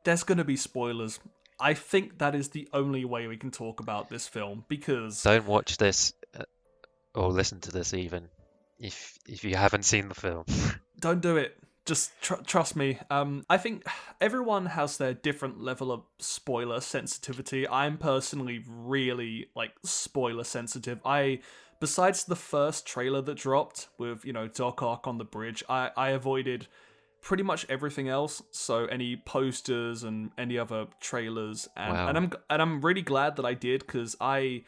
there's going to be spoilers. I think that is the only way we can talk about this film because Don't watch this or listen to this even if you haven't seen the film. don't do it. Just trust me. I think everyone has their different level of spoiler sensitivity. I'm personally really like spoiler sensitive. Besides the first trailer that dropped with Doc Ock on the bridge, I avoided pretty much everything else. So any posters and any other trailers, and Wow. I'm really glad that I did because I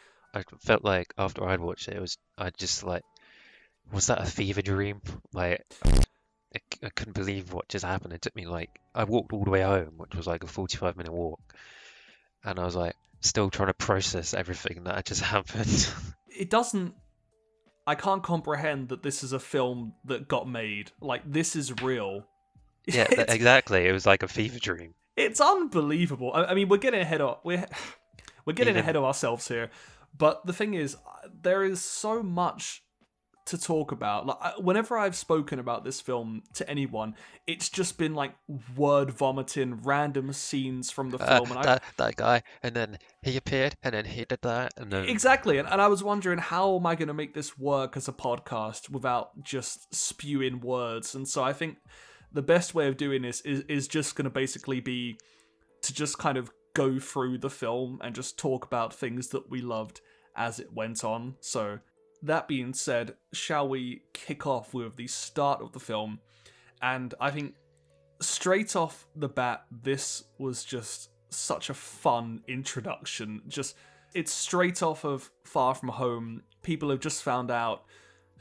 felt like after I'd watched it, I just like, was that a fever dream? Like, I couldn't believe what just happened. It took me like, I walked all the way home, which was like a 45-minute walk, and I was like, still trying to process everything that had just happened. it doesn't. I can't comprehend that this is a film that got made. Like this is real. Yeah, It's exactly. It was like a fever dream. it's unbelievable. I mean, we're getting Even ahead of ourselves here. But the thing is, there is so much to talk about. Like whenever I've spoken about this film to anyone, it's just been like word vomiting random scenes from the film, and that guy, and then he appeared, and then he did that, and then exactly, and I was wondering how am I going to make this work as a podcast without just spewing words, and so I think the best way of doing this is just going to basically be to just kind of go through the film and just talk about things that we loved as it went on. So that being said, shall we kick off with the start of the film? And I think straight off the bat, this was just such a fun introduction. Just it's straight off of Far From Home. People have just found out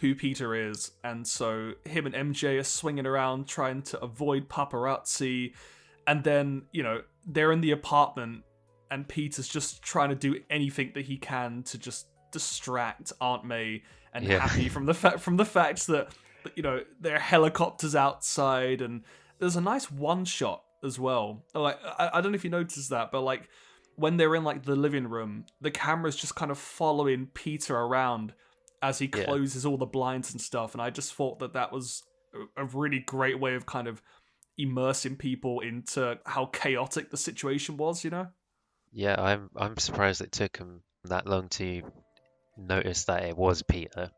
who Peter is, and so him and MJ are swinging around trying to avoid paparazzi, and then they're in the apartment, and Peter's just trying to do anything that he can to just distract Aunt May and yeah, Happy from the fact that there are helicopters outside, and there's a nice one shot as well. Like I don't know if you noticed that, but like when they're in like the living room, the camera's just kind of following Peter around as he yeah, closes all the blinds and stuff, and I just thought that was a really great way of kind of immersing people into how chaotic the situation was. yeah. I'm surprised it took him that long to notice that it was Peter.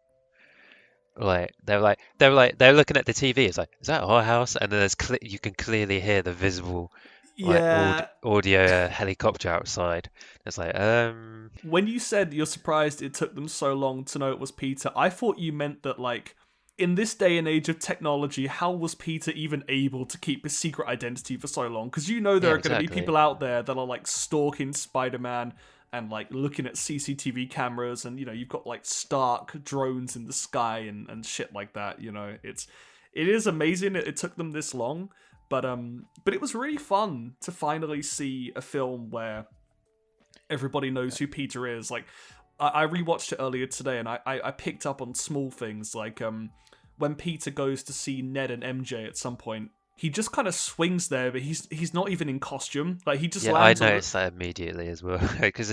Like they're looking at the TV. It's like, is that our house? And then you can clearly hear the visible like Yeah, audio helicopter outside. It's like when you said you're surprised it took them so long to know it was Peter, I thought you meant that, like, in this day and age of technology, how was Peter even able to keep his secret identity for so long? Because there yeah, are going to be exactly. people out there that are, like, stalking Spider-Man and, like, looking at CCTV cameras, and, you've got, like, Stark drones in the sky and shit like that, It is amazing it took them this long, but it was really fun to finally see a film where everybody knows who Peter is. Like, I rewatched it earlier today, and I picked up on small things, like when Peter goes to see Ned and MJ at some point, he just kind of swings there, but he's not even in costume. Like, he just Yeah, I lands on noticed that immediately as well because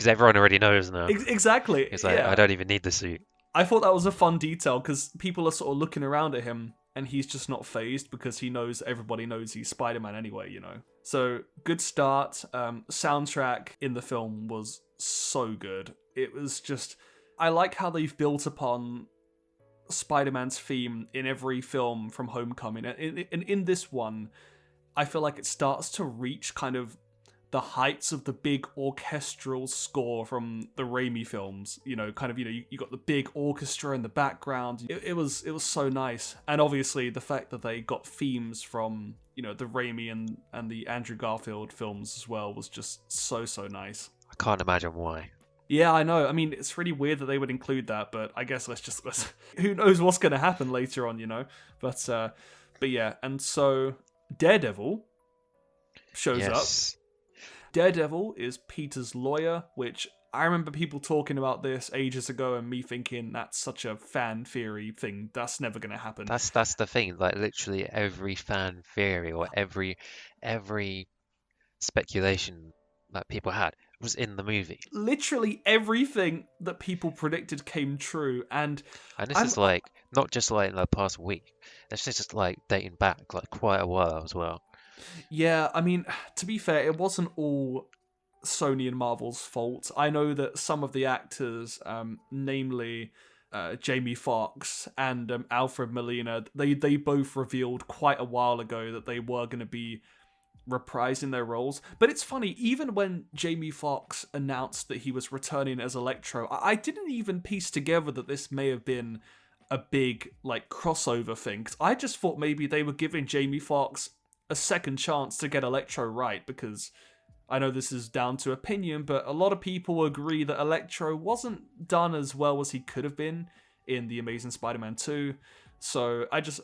everyone already knows now. exactly. It's like I Yeah, don't even need the suit. I thought that was a fun detail because people are sort of looking around at him, and he's just not phased because he knows everybody knows he's Spider-Man anyway. So, good start. Soundtrack in the film was so good. It was just, I like how they've built upon Spider-Man's theme in every film from Homecoming. And in this one, I feel like it starts to reach kind of the heights of the big orchestral score from the Raimi films. You got the big orchestra in the background. It was so nice. And obviously the fact that they got themes from, the Raimi and the Andrew Garfield films as well was just so nice. I can't imagine why. Yeah, I know. I mean, it's really weird that they would include that, but I guess let's who knows what's going to happen later on. But yeah, and so Daredevil shows up. Yes. Daredevil is Peter's lawyer, which I remember people talking about this ages ago and me thinking that's such a fan theory thing. That's never going to happen. That's the thing. Like literally every fan theory or every speculation that people had was in the movie. Literally everything that people predicted came true, and And this is like not just like in the past week. This is just like dating back like quite a while as well. Yeah, I mean, to be fair, it wasn't all Sony and Marvel's fault. I know that some of the actors, namely Jamie Foxx and Alfred Molina, they both revealed quite a while ago that they were going to be reprising their roles. But it's funny, even when Jamie Foxx announced that he was returning as Electro, I didn't even piece together that this may have been a big like crossover thing. 'Cause I just thought maybe they were giving Jamie Foxx a second chance to get Electro right, because I know this is down to opinion, but a lot of people agree that Electro wasn't done as well as he could have been in The Amazing Spider-Man 2. So I just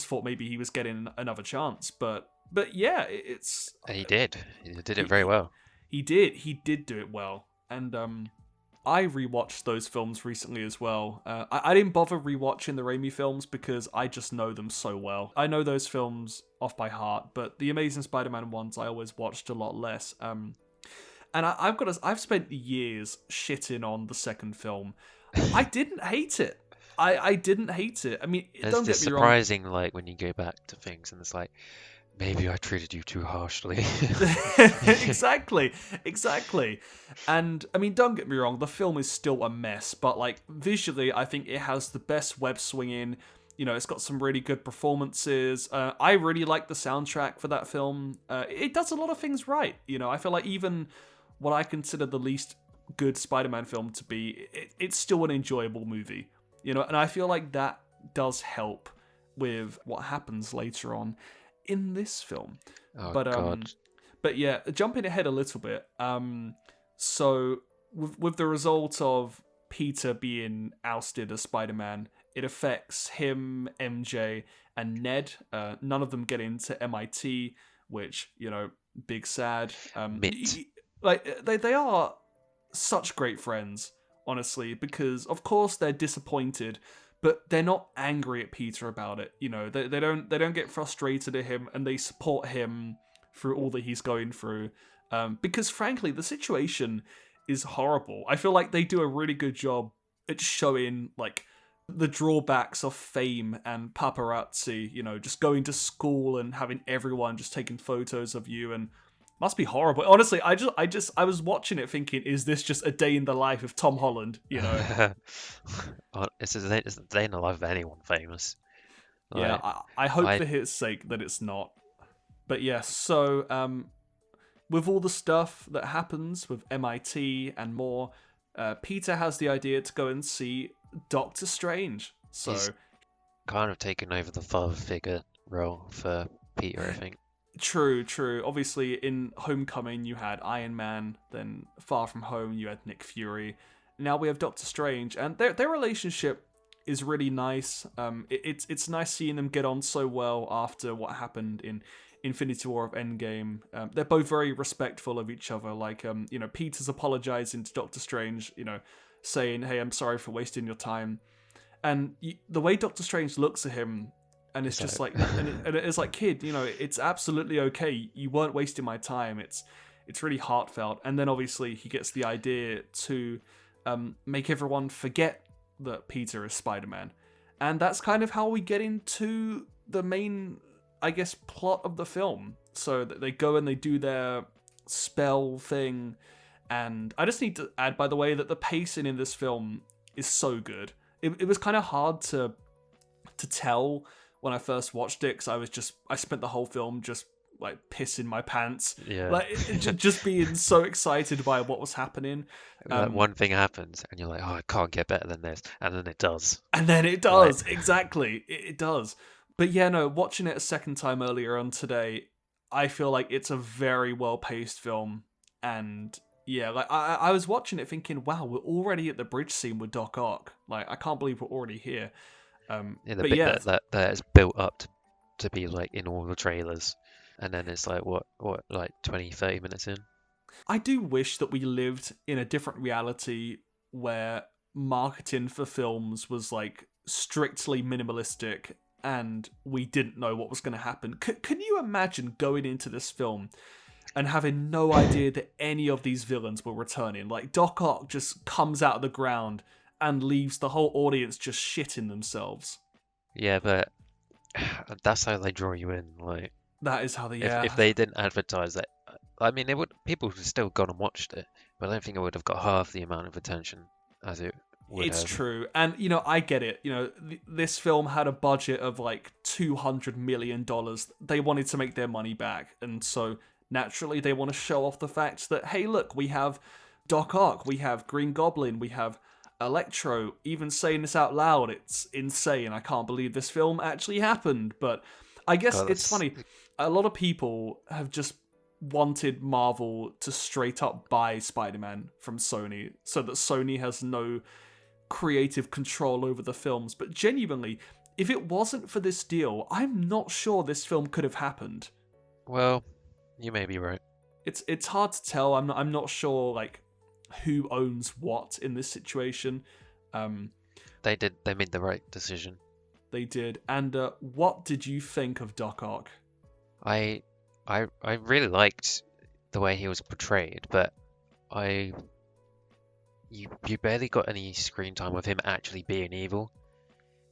thought maybe he was getting another chance, but yeah, it's And he did. He did it he, very he, well. he did do it well. And I rewatched those films recently as well. I didn't bother rewatching the Raimi films because I just know them so well. I know those films off by heart, but the Amazing Spider-Man ones I always watched a lot less. And I've spent years shitting on the second film. I didn't hate it. I didn't hate it. I mean, don't It's get me wrong. surprising, like when you go back to things, and it's like, maybe I treated you too harshly. exactly. And I mean, don't get me wrong, the film is still a mess, but like visually I think it has the best web swinging. It's got some really good performances. I really like the soundtrack for that film. It does a lot of things right. I feel like even what I consider the least good Spider-Man film to be, it's still an enjoyable movie. And I feel like that does help with what happens later on in this film. Oh but God. but yeah, jumping ahead a little bit, so with the result of Peter being ousted as Spider-Man, it affects him, MJ, and Ned. None of them get into MIT, which, big sad. Mitt. Like they are such great friends, honestly, because of course they're disappointed, but they're not angry at Peter about it. They don't get frustrated at him, and they support him through all that he's going through. Because frankly, the situation is horrible. I feel like they do a really good job at showing like the drawbacks of fame and paparazzi. Just going to school and having everyone just taking photos of you, and must be horrible. Honestly, I was watching it thinking, is this just a day in the life of Tom Holland? Well, it's a day in the life of anyone famous. Yeah, Like, I hope I for his sake that it's not. But yes, so with all the stuff that happens with MIT and more, Peter has the idea to go and see Doctor Strange. So He's kind of taken over the father figure role for Peter, I think. True. Obviously, in Homecoming, you had Iron Man. Then Far From Home, you had Nick Fury. Now we have Doctor Strange, and their relationship is really nice. It's nice seeing them get on so well after what happened in Infinity War of Endgame. They're both very respectful of each other. Like, Peter's apologizing to Doctor Strange, saying, "Hey, I'm sorry for wasting your time." And the way Doctor Strange looks at him, and it's just like, and it's like, kid, it's absolutely okay. You weren't wasting my time. It's really heartfelt. And then obviously he gets the idea to make everyone forget that Peter is Spider-Man. And that's kind of how we get into the main, I guess, plot of the film. So that they go and they do their spell thing. And I just need to add, by the way, that the pacing in this film is so good. It was kind of hard to tell when I first watched it, because I spent the whole film just like pissing my pants, Yeah. like just being so excited by what was happening. One thing happens, and you're like, "Oh, it can't get better than this," and then it does. And then it does, exactly, it does. But yeah, no, watching it a second time earlier on today, I feel like it's a very well paced film, and yeah, like I was watching it thinking, wow, we're already at the bridge scene with Doc Ock. Like, I can't believe we're already here. Yeah, the But bit yeah, that is built up to be like in all the trailers, and then it's like what like 20-30 minutes in. I do wish that we lived in a different reality where marketing for films was like strictly minimalistic and we didn't know what was going to happen. Can you imagine going into this film and having no idea that any of these villains were returning? Like, Doc Ock just comes out of the ground and leaves the whole audience just shitting themselves. Yeah, but that's how they draw you in. Like, That is how If they didn't advertise that, I mean, it would people would have still gone and watched it, but I don't think it would have got half the amount of attention as it would It's have. true. And, I get it. This film had a budget of like $200 million. They wanted to make their money back. And so naturally, they want to show off the fact that, hey, look, we have Doc Ock, we have Green Goblin, we have Electro. Even saying this out loud, it's insane. I can't believe this film actually happened. But I guess God, it's funny. A lot of people have just wanted Marvel to straight up buy Spider-Man from Sony so that Sony has no creative control over the films. But genuinely, if it wasn't for this deal, I'm not sure this film could have happened. Well, you may be right. It's hard to tell. I'm not sure like who owns what in this situation. They made the right decision. They did. And what did you think of Doc Ock? I really liked the way he was portrayed, but you barely got any screen time of him actually being evil,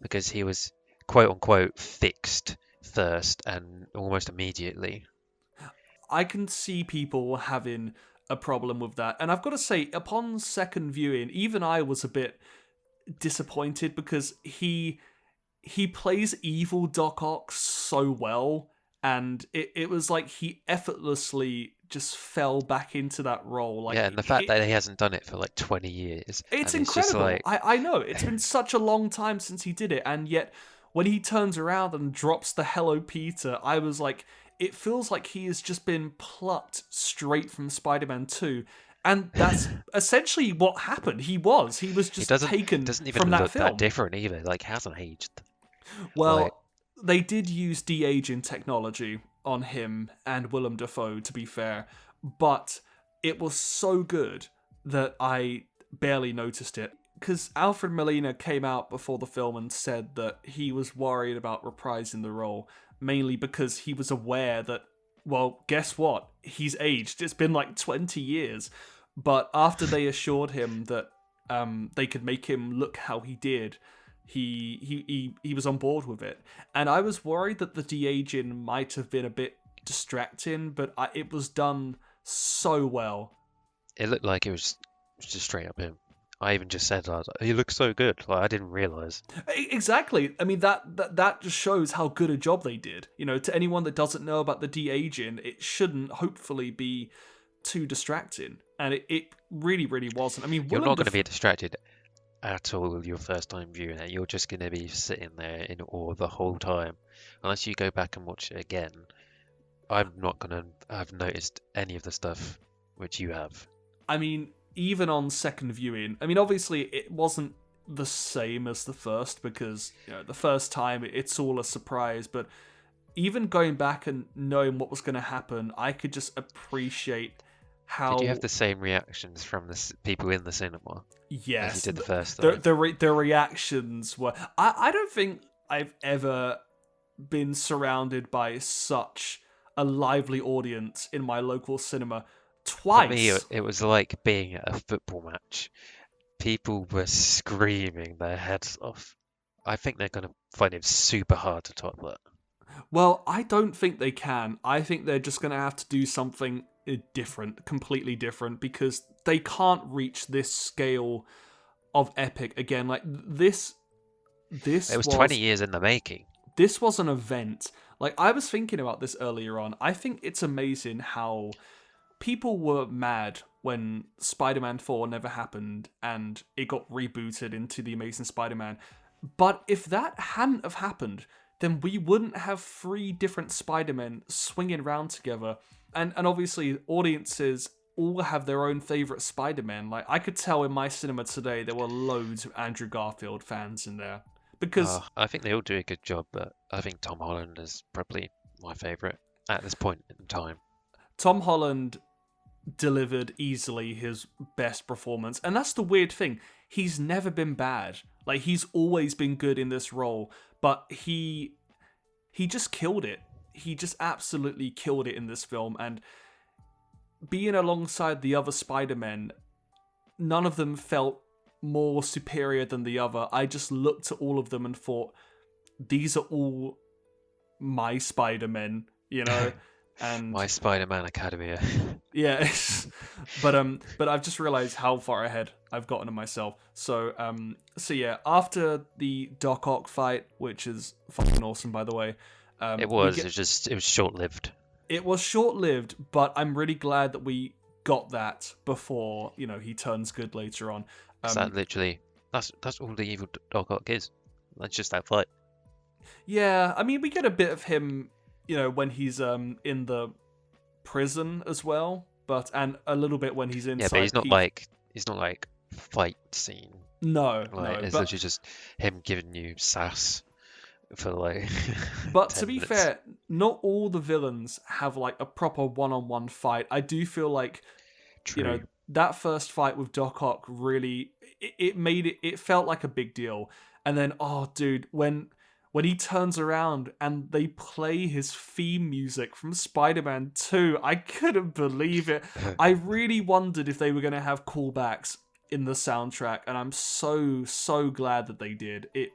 because he was quote unquote fixed first and almost immediately. I can see people having a problem with that, and I've got to say, upon second viewing, even I was a bit disappointed because he plays evil Doc Ock so well. And it was like he effortlessly just fell back into that role. Like, Yeah, and the fact that he hasn't done it for like 20 years. It's and incredible. Just like... I know. It's been such a long time since he did it. And yet, when he turns around and drops the Hello Peter, I was like, it feels like he has just been plucked straight from Spider-Man 2. And that's essentially what happened. He was just taken doesn't even from that look film. that different either. Like, hasn't aged. Well... Like, they did use de-aging technology on him and Willem Dafoe, to be fair, but it was so good that I barely noticed it. Because Alfred Molina came out before the film and said that he was worried about reprising the role, mainly because he was aware that, well, guess what? He's aged. It's been like 20 years. But after they assured him that they could make him look how he did, he was on board with it. And I was worried that the de-aging might have been a bit distracting, but it was done so well. it looked like it was just straight up him. I even just said, I was like, he looks so good. Like, I didn't realise. Exactly. I mean, that just shows how good a job they did. To anyone that doesn't know about the de-aging, it shouldn't hopefully be too distracting. And it really, really wasn't. I mean, You're not going to be distracted at all your first time viewing it. You're just going to be sitting there in awe the whole time. Unless you go back and watch it again, I'm not going to have noticed any of the stuff which you have. I mean, even on second viewing, I mean, obviously it wasn't the same as the first because, the first time it's all a surprise, but even going back and knowing what was going to happen, I could just appreciate how... Did you have the same reactions from the people in the cinema? Yes. As you did the first time? The reactions were... I don't think I've ever been surrounded by such a lively audience in my local cinema twice. For me, it was like being at a football match. People were screaming their heads off. I think they're going to find it super hard to top that. Well, I don't think they can. I think they're just going to have to do something different, completely different, because they can't reach this scale of epic again. Like, this It was 20 years in the making. This was an event. Like, I was thinking about this earlier on. I think it's amazing how people were mad when Spider-Man 4 never happened and it got rebooted into The Amazing Spider-Man. But if that hadn't have happened, then we wouldn't have 3 different Spider-Men swinging around together. And obviously, audiences all have their own favourite Spider-Man. Like, I could tell in my cinema today, there were loads of Andrew Garfield fans in there. Because I think they all do a good job, but I think Tom Holland is probably my favourite at this point in time. Tom Holland delivered easily his best performance. And that's the weird thing. He's never been bad. Like, he's always been good in this role. But he just killed it. He just absolutely killed it in this film. And being alongside the other Spider-Men, none of them felt more superior than the other. I just looked at all of them and thought, these are all my Spider-Men. you know, and My Spider-Man Academia. yeah, but I've just realized how far ahead I've gotten of myself. So yeah, after the Doc Ock fight, which is fucking awesome, by the way, It we was. get It was short-lived. it was short-lived, but I'm really glad that we got that before, he turns good later on. Is that literally? That's all the evil Doc Ock is. That's just that fight. Yeah, I mean, we get a bit of him, when he's in the prison as well, and a little bit when he's inside. Yeah, but he's not like fight scene. No, Like it's but literally just him giving you sass for like. but 10 to be minutes. fair, not all the villains have like a proper one-on-one fight. I do feel like True. that first fight with Doc Ock really it felt like a big deal. And then dude, when he turns around and they play his theme music from Spider-Man 2, I couldn't believe it. I really wondered if they were going to have callbacks in the soundtrack, and I'm so glad that they did. It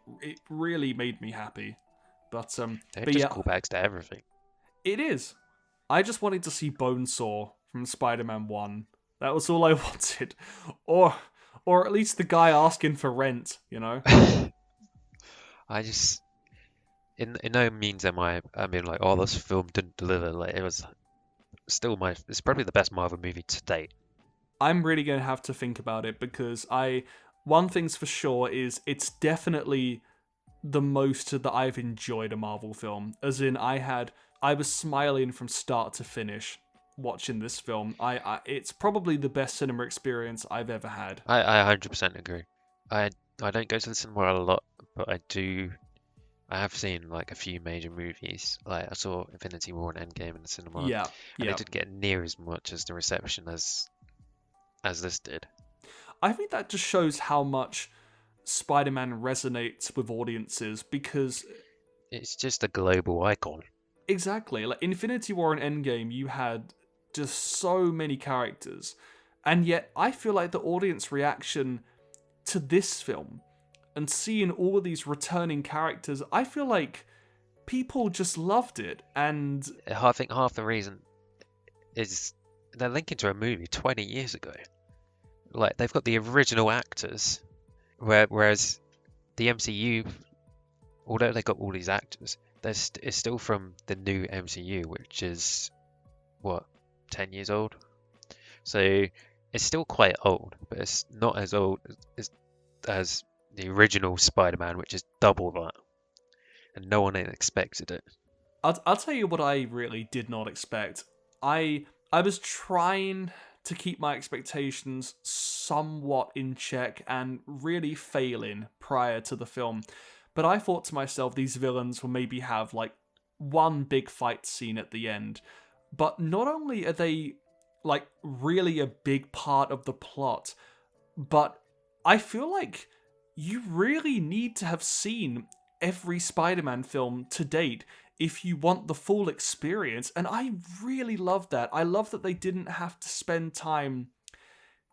really made me happy. But They're but just yeah, callbacks to everything. it is. I just wanted to see Bonesaw from Spider-Man 1. That was all I wanted. Or at least the guy asking for rent, I just in no means am I mean like, oh, this film didn't deliver. Like it was still it's probably the best Marvel movie to date. I'm really going to have to think about it because one thing's for sure is it's definitely the most that I've enjoyed a Marvel film. As in, I was smiling from start to finish watching this film. It's probably the best cinema experience I've ever had. I 100% agree. I don't go to the cinema a lot, but I have seen like a few major movies. Like I saw Infinity War and Endgame in the cinema. Yeah, and yeah. it didn't get near as much as the reception as this did. I think that just shows how much Spider-Man resonates with audiences because It's just a global icon. exactly, like Infinity War and Endgame, you had just so many characters, and yet I feel like the audience reaction to this film and seeing all of these returning characters, I feel like people just loved it. And I think half the reason is they're linking to a movie 20 years ago. Like they've got the original actors, whereas the MCU, although they got all these actors, it's still from the new MCU, which is what 10 years old. So it's still quite old, but it's not as old as the original Spider-Man, which is double that, and no one expected it. I'll tell you what I really did not expect. I was trying to keep my expectations somewhat in check and really failing prior to the film. But I thought to myself these villains will maybe have like one big fight scene at the end. But not only are they like really a big part of the plot, but I feel like you really need to have seen every Spider-Man film to date if you want the full experience. And I really love that. I love that they didn't have to spend time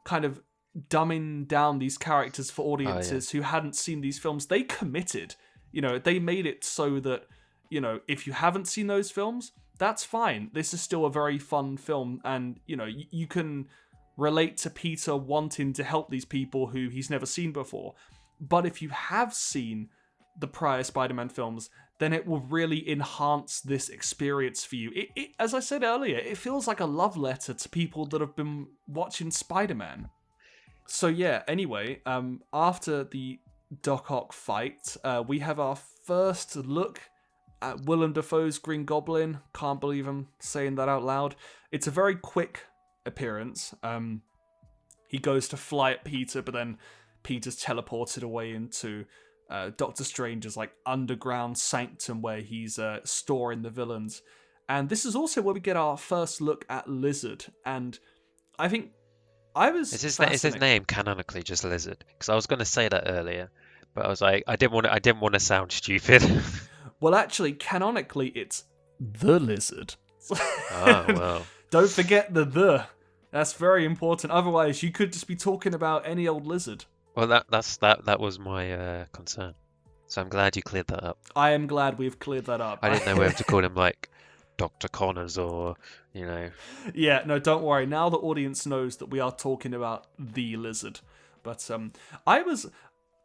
kind of dumbing down these characters for audiences who hadn't seen these films. They committed. They made it so that, if you haven't seen those films, that's fine. This is still a very fun film. And, you can relate to Peter wanting to help these people who he's never seen before. But if you have seen the prior Spider-Man films, then it will really enhance this experience for you. It, as I said earlier, it feels like a love letter to people that have been watching Spider-Man. So yeah, anyway, after the Doc Ock fight, we have our first look at Willem Dafoe's Green Goblin. Can't believe I'm saying that out loud. It's a very quick appearance. He goes to fly at Peter, but then Peter's teleported away into Doctor Strange's like underground sanctum where he's storing the villains. And this is also where we get our first look at Lizard. And I think is his name canonically just Lizard? Because I was going to say that earlier, but I was like, I didn't want to sound stupid. Well, actually, canonically, it's the Lizard. Oh well. Don't forget the. That's very important. Otherwise, you could just be talking about any old lizard. Well, that was my concern. So I'm glad you cleared that up. I am glad we've cleared that up. I didn't know whether to call him like Dr. Connors or Yeah, no, don't worry. Now the audience knows that we are talking about the lizard. But I was.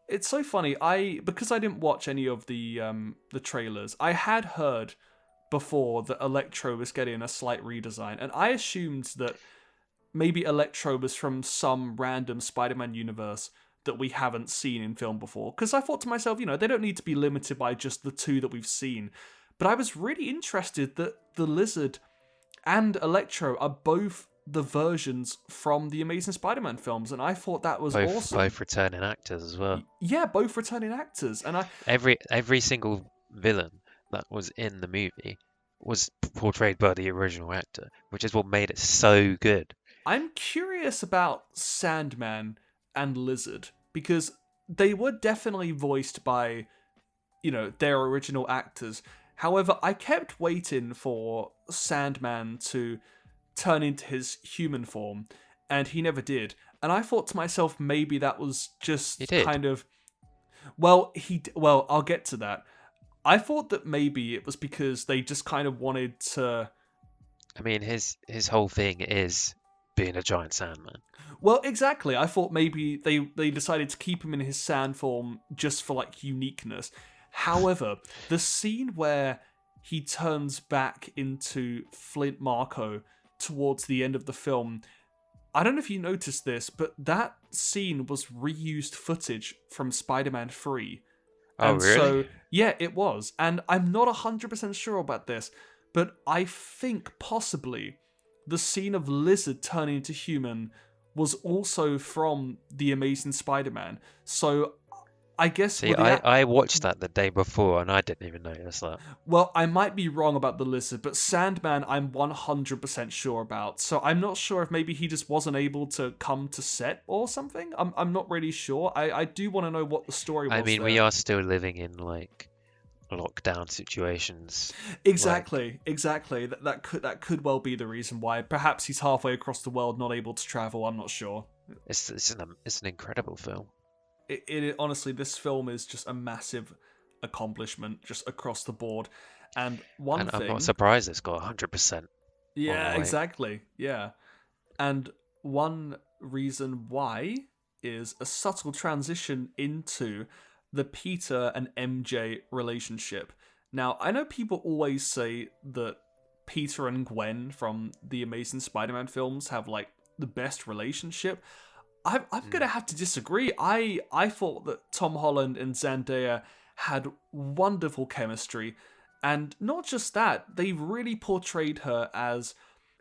It's so funny. Because I didn't watch any of the trailers. I had heard before that Electro was getting a slight redesign, and I assumed that maybe Electro was from some random Spider-Man universe that we haven't seen in film before. Because I thought to myself, they don't need to be limited by just the two that we've seen. But I was really interested that the Lizard and Electro are both the versions from the Amazing Spider-Man films, and I thought that was awesome. both returning actors as well. Yeah, both returning actors, and Every single villain that was in the movie was portrayed by the original actor, which is what made it so good. I'm curious about Sandman and Lizard because they were definitely voiced by, their original actors. However, I kept waiting for Sandman to turn into his human form, and he never did. And I thought to myself, maybe that was just kind of. Well, I'll get to that. I thought that maybe it was because they just kind of wanted to. I mean, his whole thing is being a giant Sandman. Well, exactly. I thought maybe they decided to keep him in his sand form just for uniqueness. However, the scene where he turns back into Flint Marko towards the end of the film, I don't know if you noticed this, but that scene was reused footage from Spider-Man 3. Oh, and really? So, yeah, it was. And I'm not 100% sure about this, but I think possibly the scene of Lizard turning into human was also from The Amazing Spider-Man. So I guess... See, I watched that the day before and I didn't even notice that. Well, I might be wrong about the Lizard, but Sandman I'm 100% sure about. So I'm not sure if maybe he just wasn't able to come to set or something. I'm not really sure. I do want to know what the story was. I mean, there. we are still living in lockdown situations. Exactly. That could well be the reason why. Perhaps he's halfway across the world, not able to travel. I'm not sure. It's an incredible film. It honestly, this film is just a massive accomplishment just across the board. And I'm not surprised it's got 100%. Yeah, exactly. Yeah. And one reason why is a subtle transition into the Peter and MJ relationship. Now, I know people always say that Peter and Gwen from the Amazing Spider-Man films have the best relationship. I'm gonna have to disagree. I thought that Tom Holland and Zendaya had wonderful chemistry, and not just that, they really portrayed her as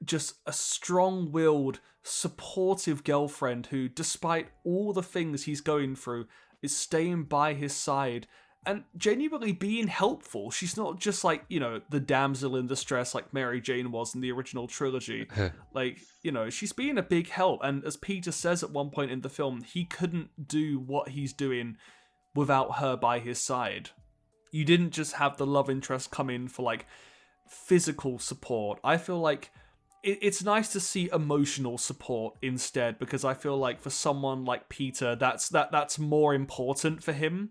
just a strong-willed, supportive girlfriend who, despite all the things he's going through, is staying by his side and genuinely being helpful. She's not just the damsel in distress like Mary Jane was in the original trilogy. She's being a big help. And as Peter says at one point in the film, he couldn't do what he's doing without her by his side. You didn't just have the love interest come in for physical support. I feel like it's nice to see emotional support instead, because I feel like for someone like Peter, that's more important for him.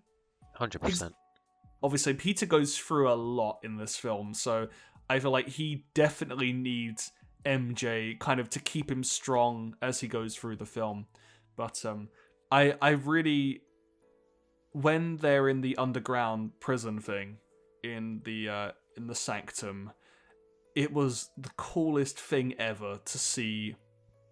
100%. Obviously, Peter goes through a lot in this film, so I feel like he definitely needs MJ kind of to keep him strong as he goes through the film. But I really, when they're in the underground prison thing in the sanctum, it was the coolest thing ever to see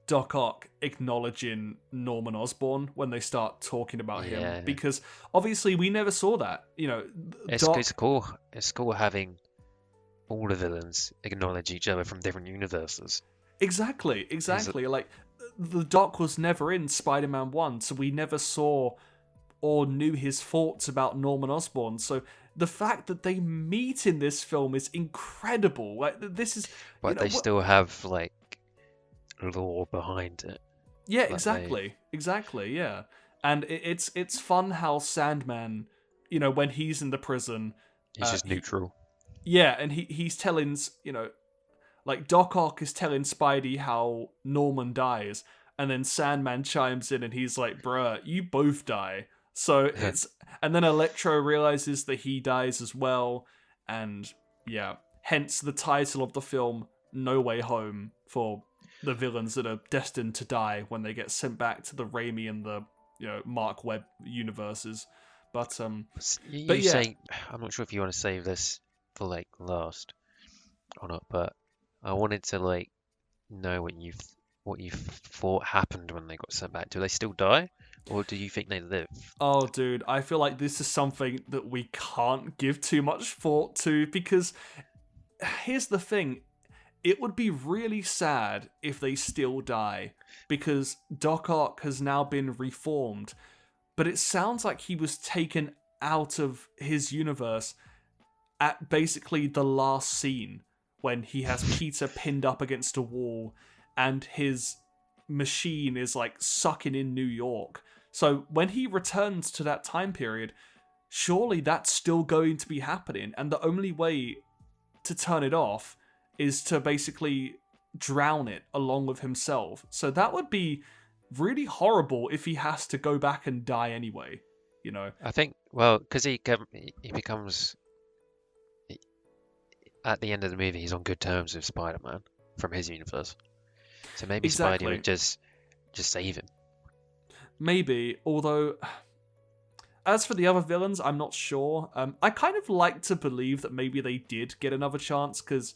Doc Ock acknowledging Norman Osborn when they start talking about him, because obviously we never saw that. It's cool. It's cool having all the villains acknowledge each other from different universes. Exactly. The Doc was never in Spider-Man 1, so we never saw or knew his thoughts about Norman Osborn. So the fact that they meet in this film is incredible. This is... But they still have, lore behind it. Yeah, exactly. Yeah. And it's fun how Sandman, when he's in the prison... He's just neutral. And he's telling, Doc Ock is telling Spidey how Norman dies, and then Sandman chimes in and he's like, bruh, you both die. So it's... And then Electro realizes that he dies as well, and yeah. hence the title of the film, No Way Home, for the villains that are destined to die when they get sent back to the Raimi and the Mark Webb universes. But You yeah, say, I'm not sure if you want to save this for like last or not, but I wanted to like know what you thought happened when they got sent back. Do they still die, or do you think they live? oh dude, I feel like this is something that we can't give too much thought to, because here's the thing. It would be really sad if they still die, because Doc Ock has now been reformed, but it sounds like he was taken out of his universe at basically the last scene, when he has Peter pinned up against a wall and his machine is like sucking in New York. So when he returns to that time period, surely that's still going to be happening, and the only way to turn it off is to basically drown it along with himself. So that would be really horrible if he has to go back and die anyway, I think, well, because he becomes at the end of the movie, he's on good terms with Spider-Man from his universe. So maybe Exactly. Spidey would just save him. Maybe, although as for the other villains, I'm not sure. I kind of like to believe that maybe they did get another chance, because,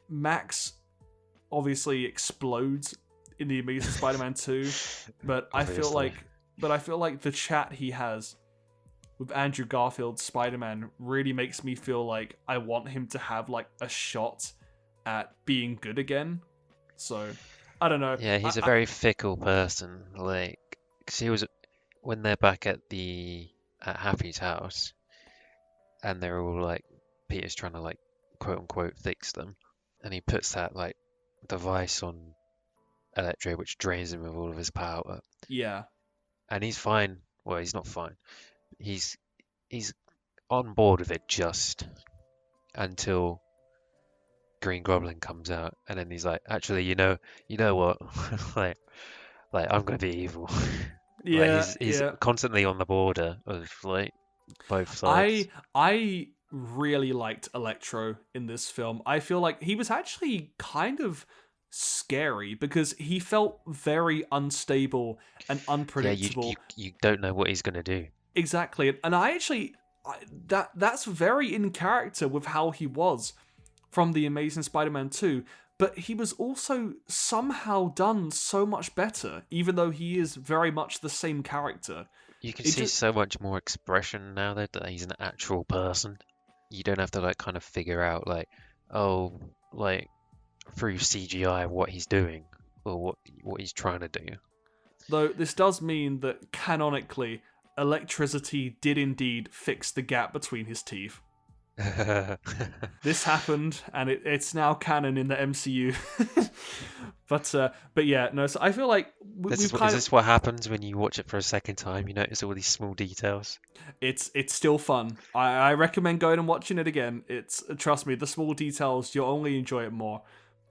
Max obviously explodes in the Amazing Spider-Man 2, but I feel like the chat he has with Andrew Garfield's Spider-Man really makes me feel like I want him to have like a shot at being good again. So I don't know. Yeah, he's a very fickle person. Like, 'cause he was when they're back at Happy's house, and they're all like, Peter's trying to like quote unquote fix them, and he puts that like device on Electro, which drains him of all of his power. Yeah. And he's fine. Well, he's not fine. He's on board with it just until Green Goblin comes out, and then he's like, actually, you know what? like I'm gonna be evil. Yeah, like he's yeah. constantly on the border of like both sides. I really liked Electro in this film. I feel like he was actually kind of scary, because he felt very unstable and unpredictable. Yeah, you don't know what he's gonna do. Exactly. And that's very in character with how he was from the Amazing Spider-Man 2, but he was also somehow done so much better, even though he is very much the same character. You can see so much more expression now that he's an actual person. You don't have to like kind of figure out like, oh, like through CGI what he's doing or what he's trying to do. Though this does mean that canonically, electricity did indeed fix the gap between his teeth. This happened, and it's now canon in the MCU. but yeah, no. So I feel like is this what happens when you watch it for a second time? You notice all these small details. It's still fun. I recommend going and watching it again. Trust me, the small details, you'll only enjoy it more.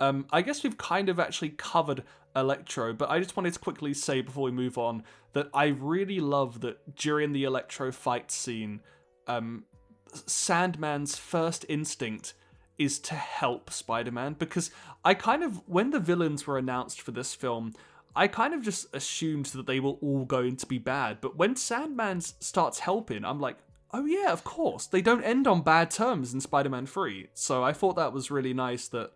I guess we've kind of actually covered Electro, but I just wanted to quickly say before we move on that I really love that during the Electro fight scene, Sandman's first instinct is to help Spider-Man, because when the villains were announced for this film, I kind of just assumed that they were all going to be bad, but when Sandman starts helping, I'm like, oh yeah, of course, they don't end on bad terms in Spider-Man 3, so I thought that was really nice that,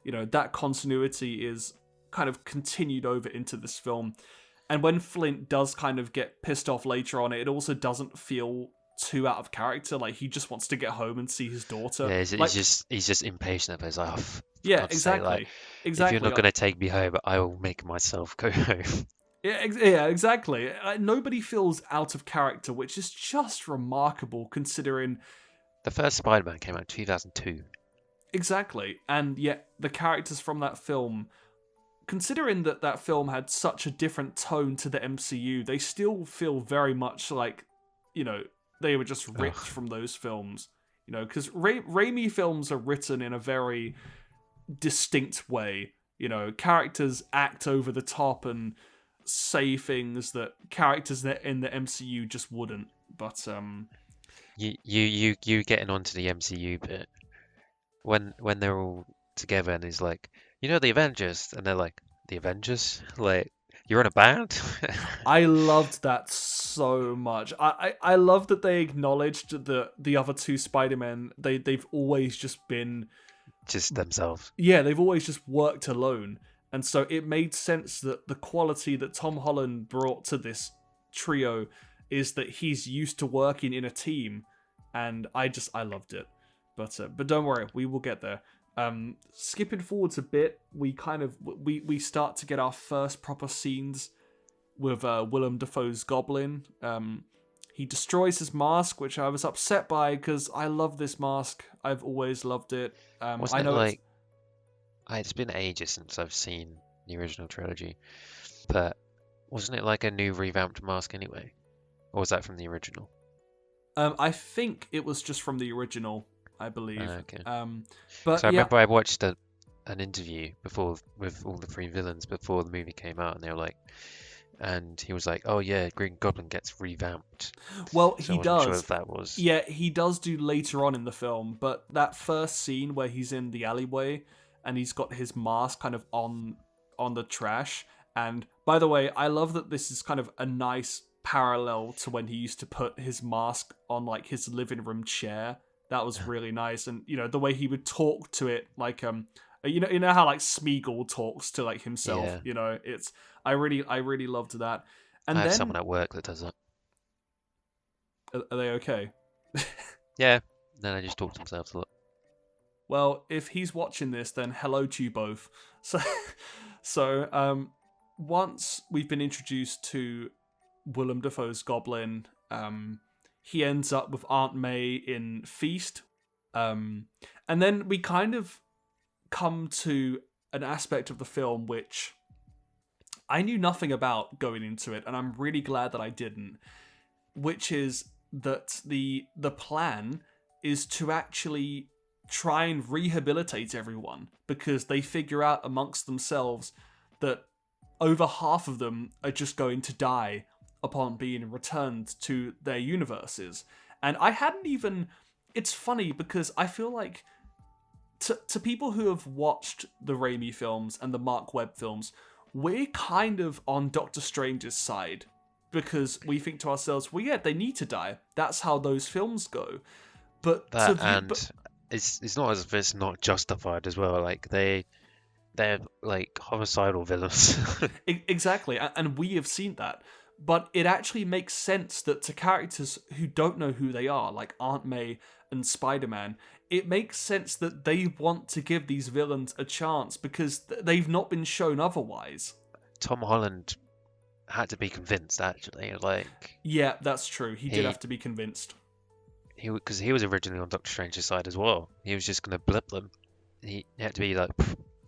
that continuity is kind of continued over into this film. And when Flint does kind of get pissed off later on, it also doesn't feel too out of character. Like, he just wants to get home and see his daughter. Yeah, he's just impatient of his off. Yeah, exactly. If you're not going to take me home, I will make myself go home. Yeah, exactly. Nobody feels out of character, which is just remarkable considering the first Spider-Man came out in 2002. Exactly, and yet the characters from that film, considering that film had such a different tone to the MCU, they still feel very much like, they were just ripped from those films. Because Raimi films are written in a very distinct way. Characters act over the top and say things that characters that in the MCU just wouldn't. But you getting onto the MCU bit. when they're all together and he's like, you know, the Avengers, and they're like, the Avengers, like you're in a band. I loved that so much. I love that they acknowledged the other two Spider-Men. They've always just been, Just themselves. yeah, they've always just worked alone. And so it made sense that the quality that Tom Holland brought to this trio is that he's used to working in a team, and I loved it. But don't worry, we will get there. Skipping forwards a bit, we start to get our first proper scenes with Willem Dafoe's Goblin. He destroys his mask, which I was upset by because I love this mask. I've always loved it. Wasn't I it know like it's been ages since I've seen the original trilogy, but wasn't it like a new revamped mask anyway? Or was that from the original? I think it was just from the original, I believe. Okay. But So I yeah, remember I watched an interview before with all the three villains before the movie came out, and they were like, and he was like, "Oh yeah, Green Goblin gets revamped." well, So he I wasn't sure does. if that was. Yeah, he does do later on in the film, but that first scene where he's in the alleyway and he's got his mask kind of on the trash. And by the way, I love that this is kind of a nice parallel to when he used to put his mask on like his living room chair. That was really nice, and you know the way he would talk to it, like you know how like Smeagol talks to like himself. Yeah. You know, it's I really loved that. I And have then someone at work that does that. are they okay? Yeah. Then I just talk to themselves a lot. Well, if he's watching this, then hello to you both. So, once we've been introduced to Willem Dafoe's Goblin, he ends up with Aunt May in Feast, and then we kind of come to an aspect of the film which I knew nothing about going into it, and I'm really glad that I didn't. Which is that the plan is to actually try and rehabilitate everyone because they figure out amongst themselves that over half of them are just going to die upon being returned to their universes. And I hadn't even... It's funny because I feel like to people who have watched the Raimi films and the Mark Webb films, we're kind of on Doctor Strange's side because we think to ourselves, well, yeah, they need to die. That's how those films go. But It's not as if it's not justified as well. Like they're like homicidal villains. Exactly, and we have seen that. But it actually makes sense that to characters who don't know who they are, like Aunt May and Spider-Man, it makes sense that they want to give these villains a chance because they've not been shown otherwise. Tom Holland had to be convinced, actually. Like, Yeah, that's true. He did have to be convinced. because he was originally on Doctor Strange's side as well. He was just gonna blip them. He had to be like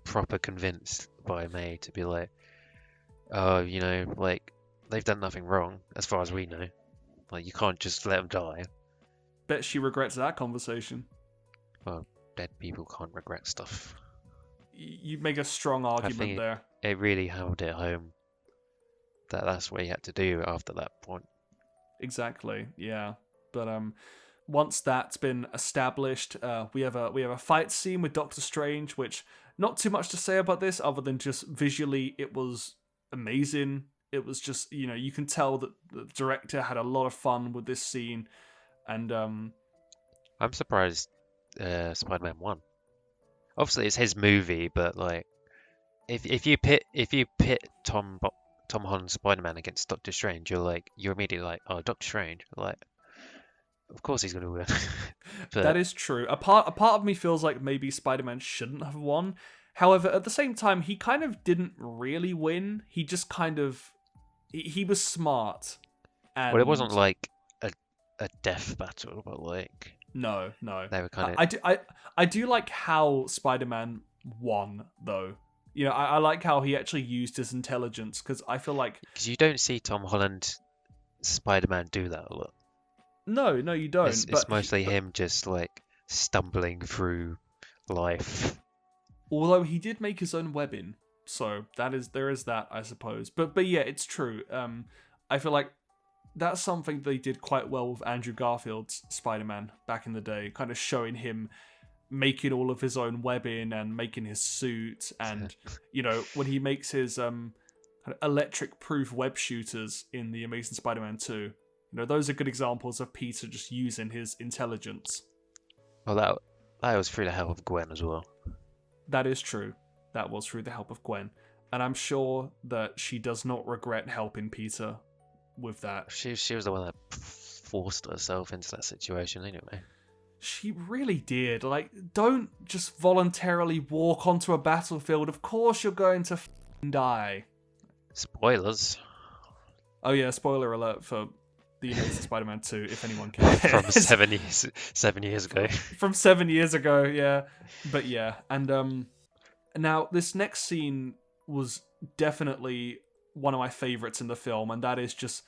proper convinced by May to be like, oh, you know, like they've done nothing wrong as far as we know. Like you can't just let them die. Bet she regrets that conversation. Well, dead people can't regret stuff. You make a strong argument there. It really hammered it home that that's what he had to do after that point. Exactly. Yeah. But once that's been established, we have a fight scene with Doctor Strange, which not too much to say about this other than just visually it was amazing. It was just, you know, you can tell that the director had a lot of fun with this scene, and I'm surprised Spider-Man won. Obviously, it's his movie, but like, if you pit Tom Holland's Spider-Man against Doctor Strange, you're immediately like, oh, Doctor Strange, like, of course he's gonna win. But that is true. A part of me feels like maybe Spider-Man shouldn't have won. However, at the same time, he kind of didn't really win. He just kind of he was smart. And well, it wasn't like a death battle, but like no. they were kind of. I do like how Spider-Man won though. You know, I like how he actually used his intelligence because I feel like Because you don't see Tom Holland Spider-Man do that a lot. No, you don't. It's mostly him just like stumbling through life. Although he did make his own webbing, so there is that, I suppose. But yeah, it's true. I feel like that's something they did quite well with Andrew Garfield's Spider-Man back in the day, kind of showing him making all of his own webbing and making his suit, and when he makes his electric proof web shooters in the Amazing Spider-Man 2. Those are good examples of Peter just using his intelligence. Well, that was through the help of Gwen as well. That is true. That was through the help of Gwen. And I'm sure that she does not regret helping Peter with that. She was the one that forced herself into that situation anyway. She really did. Like, don't just voluntarily walk onto a battlefield. Of course you're going to die. Spoilers. Oh yeah, spoiler alert for the Amazing Spider-Man 2, if anyone cares. From 7 years ago. From 7 years ago, yeah. But yeah, and now this next scene was definitely one of my favorites in the film, and that is just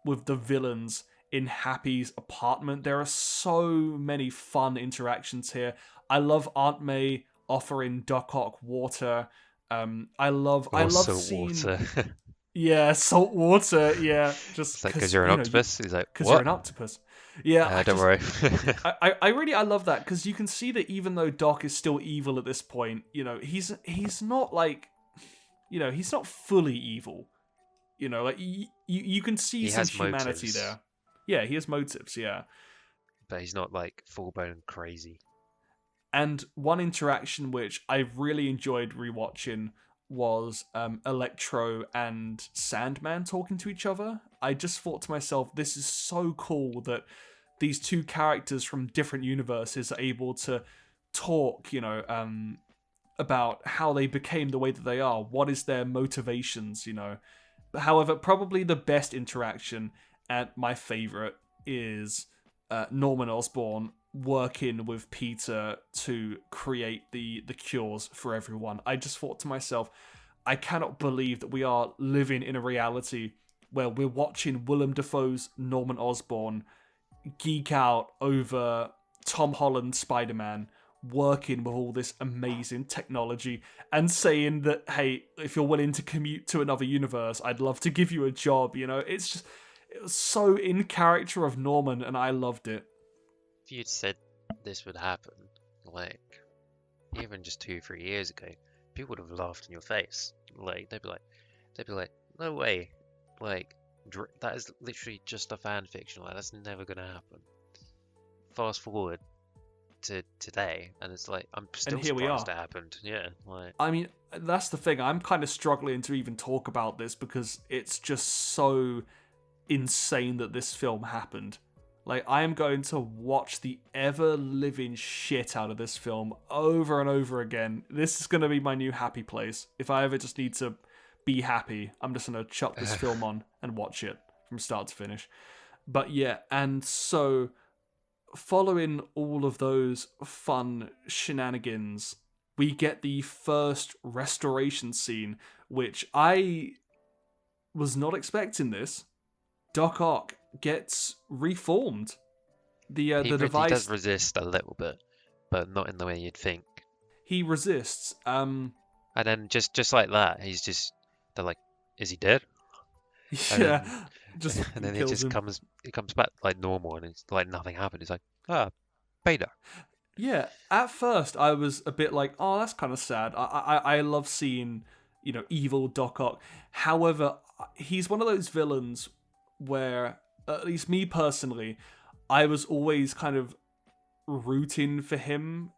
with the villains in Happy's apartment. There are so many fun interactions here. I love Aunt May offering Doc Ock water. I love seeing water. Yeah, salt water. Yeah, just because you're an octopus. He's like, because you're an octopus. Yeah, don't worry. I love that, because you can see that even though Doc is still evil at this point, he's not like, he's not fully evil. Like you can see some humanity motives. there. Yeah, he has motives. Yeah, but he's not like full blown crazy. And one interaction which I really enjoyed rewatching was Electro and Sandman talking to each other. I just thought to myself, this is so cool that these two characters from different universes are able to talk, about how they became the way that they are. What is their motivations, However, probably the best interaction, and my favorite, is Norman Osborn working with Peter to create the cures for everyone. I just thought to myself, I cannot believe that we are living in a reality where we're watching Willem Dafoe's Norman Osborn geek out over Tom Holland's Spider-Man, working with all this amazing technology and saying that, hey, if you're willing to commute to another universe, I'd love to give you a job. It was so in character of Norman, and I loved it. If you'd said this would happen, like, even just 2-3 years ago, people would have laughed in your face. Like, they'd be like, no way. Like, that is literally just a fan fiction. Like, that's never gonna happen. Fast forward to today, and it's like, I'm still surprised it happened. Yeah, like. I mean, that's the thing. I'm kind of struggling to even talk about this because it's just so insane that this film happened. Like, I am going to watch the ever-living shit out of this film over and over again. This is going to be my new happy place. If I ever just need to be happy, I'm just going to chuck this film on and watch it from start to finish. But yeah, and so following all of those fun shenanigans, we get the first restoration scene, which I was not expecting this. Doc Ock gets reformed. The device... He does resist a little bit, but not in the way you'd think. He resists. And then just like that, they're like, is he dead? Yeah. And then it comes back like normal, and it's like nothing happened. It's like, Peter. Yeah. At first, I was a bit like, oh, that's kind of sad. I love seeing, evil Doc Ock. However, he's one of those villains where, at least me personally, I was always kind of rooting for him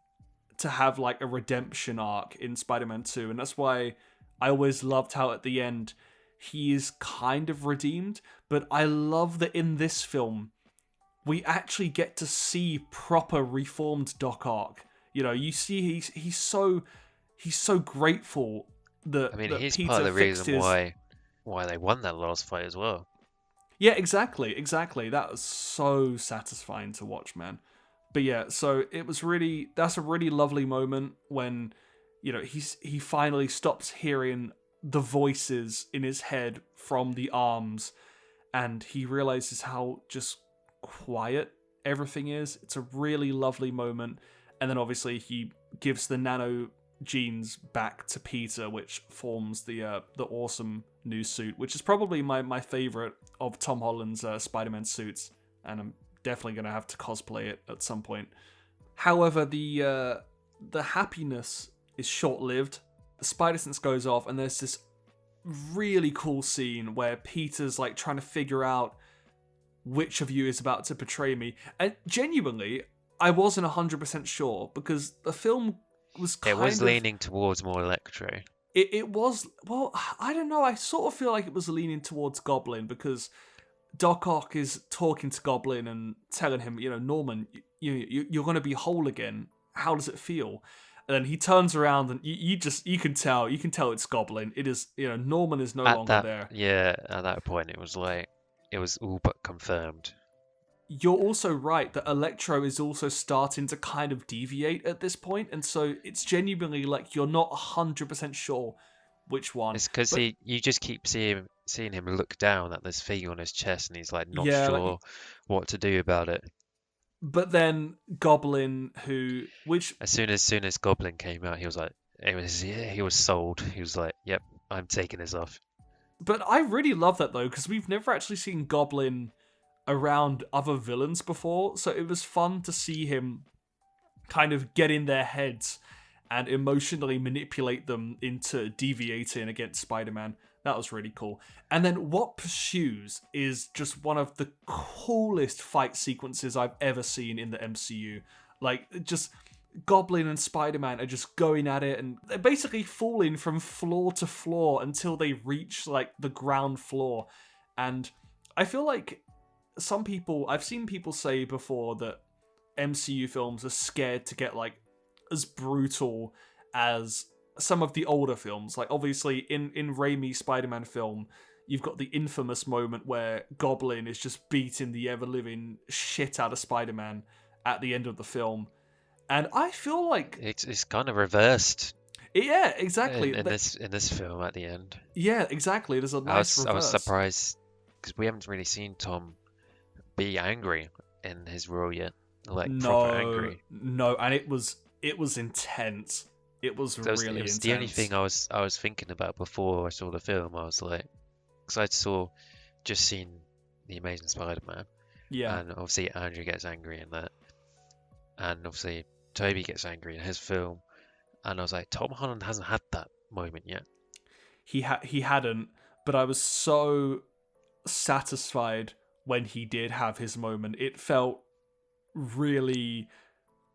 to have like a redemption arc in Spider-Man 2, and that's why I always loved how at the end he is kind of redeemed. But I love that in this film we actually get to see proper reformed Doc Ock. You see he's so grateful that, that he's Peter part of the fixed reason why they won that last fight as well. Yeah, exactly. That was so satisfying to watch, man. But yeah, so that's a really lovely moment when, he finally stops hearing the voices in his head from the arms, and he realizes how just quiet everything is. It's a really lovely moment. And then obviously he gives the nano genes back to Peter, which forms the awesome new suit, which is probably my favorite of Tom Holland's Spider-Man suits, and I'm definitely going to have to cosplay it at some point. However, the the happiness is short-lived. The spider sense goes off, and there's this really cool scene where Peter's like trying to figure out which of you is about to betray me. And genuinely, I wasn't 100% sure, because the film was It was of leaning towards more Electro. It was, well, I don't know. I sort of feel like it was leaning towards Goblin, because Doc Ock is talking to Goblin and telling him, Norman, you're going to be whole again. How does it feel? And then he turns around and you can tell it's Goblin. It is, Norman is no longer there. Yeah, at that point it was all but confirmed. You're also right that Electro is also starting to kind of deviate at this point, and so it's genuinely like you're not 100% sure which one. It's because you just keep seeing him look down at this thing on his chest, and he's like not Yeah, sure what to do about it. But then Goblin, as soon as Goblin came out, he was like, he was sold. He was like, "Yep, I'm taking this off." But I really love that though, because we've never actually seen Goblin around other villains before, so it was fun to see him kind of get in their heads and emotionally manipulate them into deviating against Spider-Man. That was really cool. And then what pursues is just one of the coolest fight sequences I've ever seen in the MCU. Like, just Goblin and Spider-Man are just going at it, and they're basically falling from floor to floor until they reach, like, the ground floor. And I feel like I've seen people say before that MCU films are scared to get, like, as brutal as some of the older films. Like, obviously, in Raimi's Spider-Man film, you've got the infamous moment where Goblin is just beating the ever-living shit out of Spider-Man at the end of the film. And I feel like it's kind of reversed. Yeah, exactly. In this film at the end. Yeah, exactly. There's a nice reverse. I was surprised because we haven't really seen Tom be angry in his role yet, like proper angry. No, and it was intense. It was really intense. The only thing I was thinking about before I saw the film. I was like, because I'd just seen the Amazing Spider-Man, yeah, and obviously Andrew gets angry in that, and obviously Toby gets angry in his film, and I was like, Tom Holland hasn't had that moment yet. He hadn't, but I was so satisfied when he did have his moment. It felt really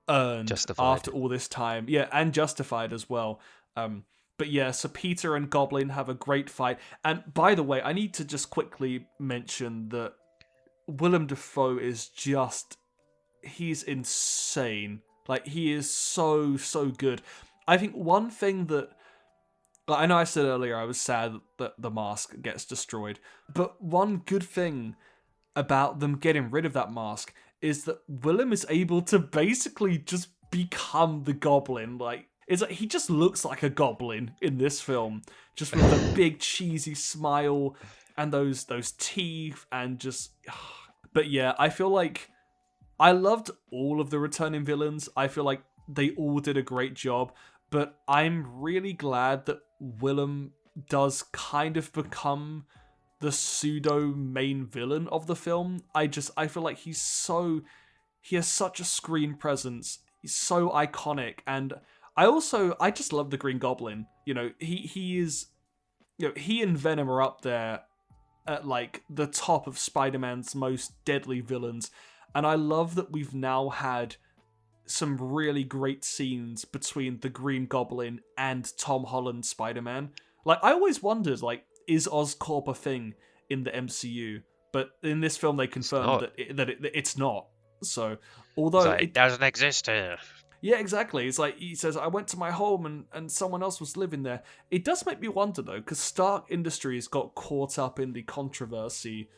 earned justified after all this time. Yeah, and justified as well. But yeah, so Peter and Goblin have a great fight. And by the way, I need to just quickly mention that Willem Dafoe is he's insane. Like, he is so good. I think one thing that, I know I said earlier I was sad that the mask gets destroyed, but one good thing about them getting rid of that mask is that Willem is able to basically just become the Goblin. Like, it's like he just looks like a goblin in this film, just with a big cheesy smile and those teeth and just. But yeah, I feel like I loved all of the returning villains. I feel like they all did a great job, but I'm really glad that Willem does kind of become the pseudo main villain of the film. I feel like he has such a screen presence. He's so iconic, and I just love the Green Goblin. He is, he and Venom are up there at like the top of Spider-Man's most deadly villains, and I love that we've now had some really great scenes between the Green Goblin and Tom Holland Spider-Man. Like, I always wondered, like, is Oscorp a thing in the MCU? But in this film, they confirmed that it's not. So, although it doesn't exist here. Yeah, exactly. It's like, he says, I went to my home and someone else was living there. It does make me wonder, though, because Stark Industries got caught up in the controversy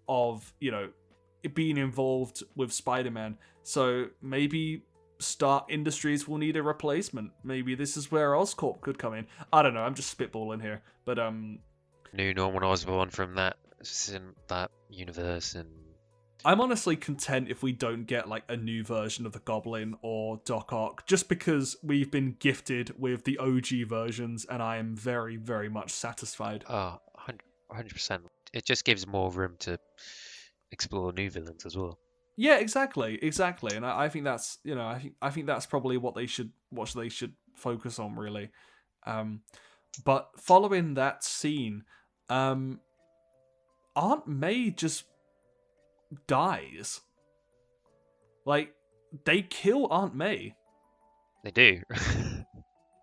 of, it being involved with Spider-Man. So maybe Stark Industries will need a replacement. Maybe this is where Oscorp could come in. I don't know. I'm just spitballing here. But, New Norman Osborn from that universe, and I'm honestly content if we don't get like a new version of the Goblin or Doc Ock, just because we've been gifted with the OG versions, and I am very, very much satisfied. 100%. It just gives more room to explore new villains as well. Yeah, exactly, and I think that's I think that's probably what they should focus on really. Um, but following that scene, um, Aunt May just dies. Like they kill Aunt May. They do.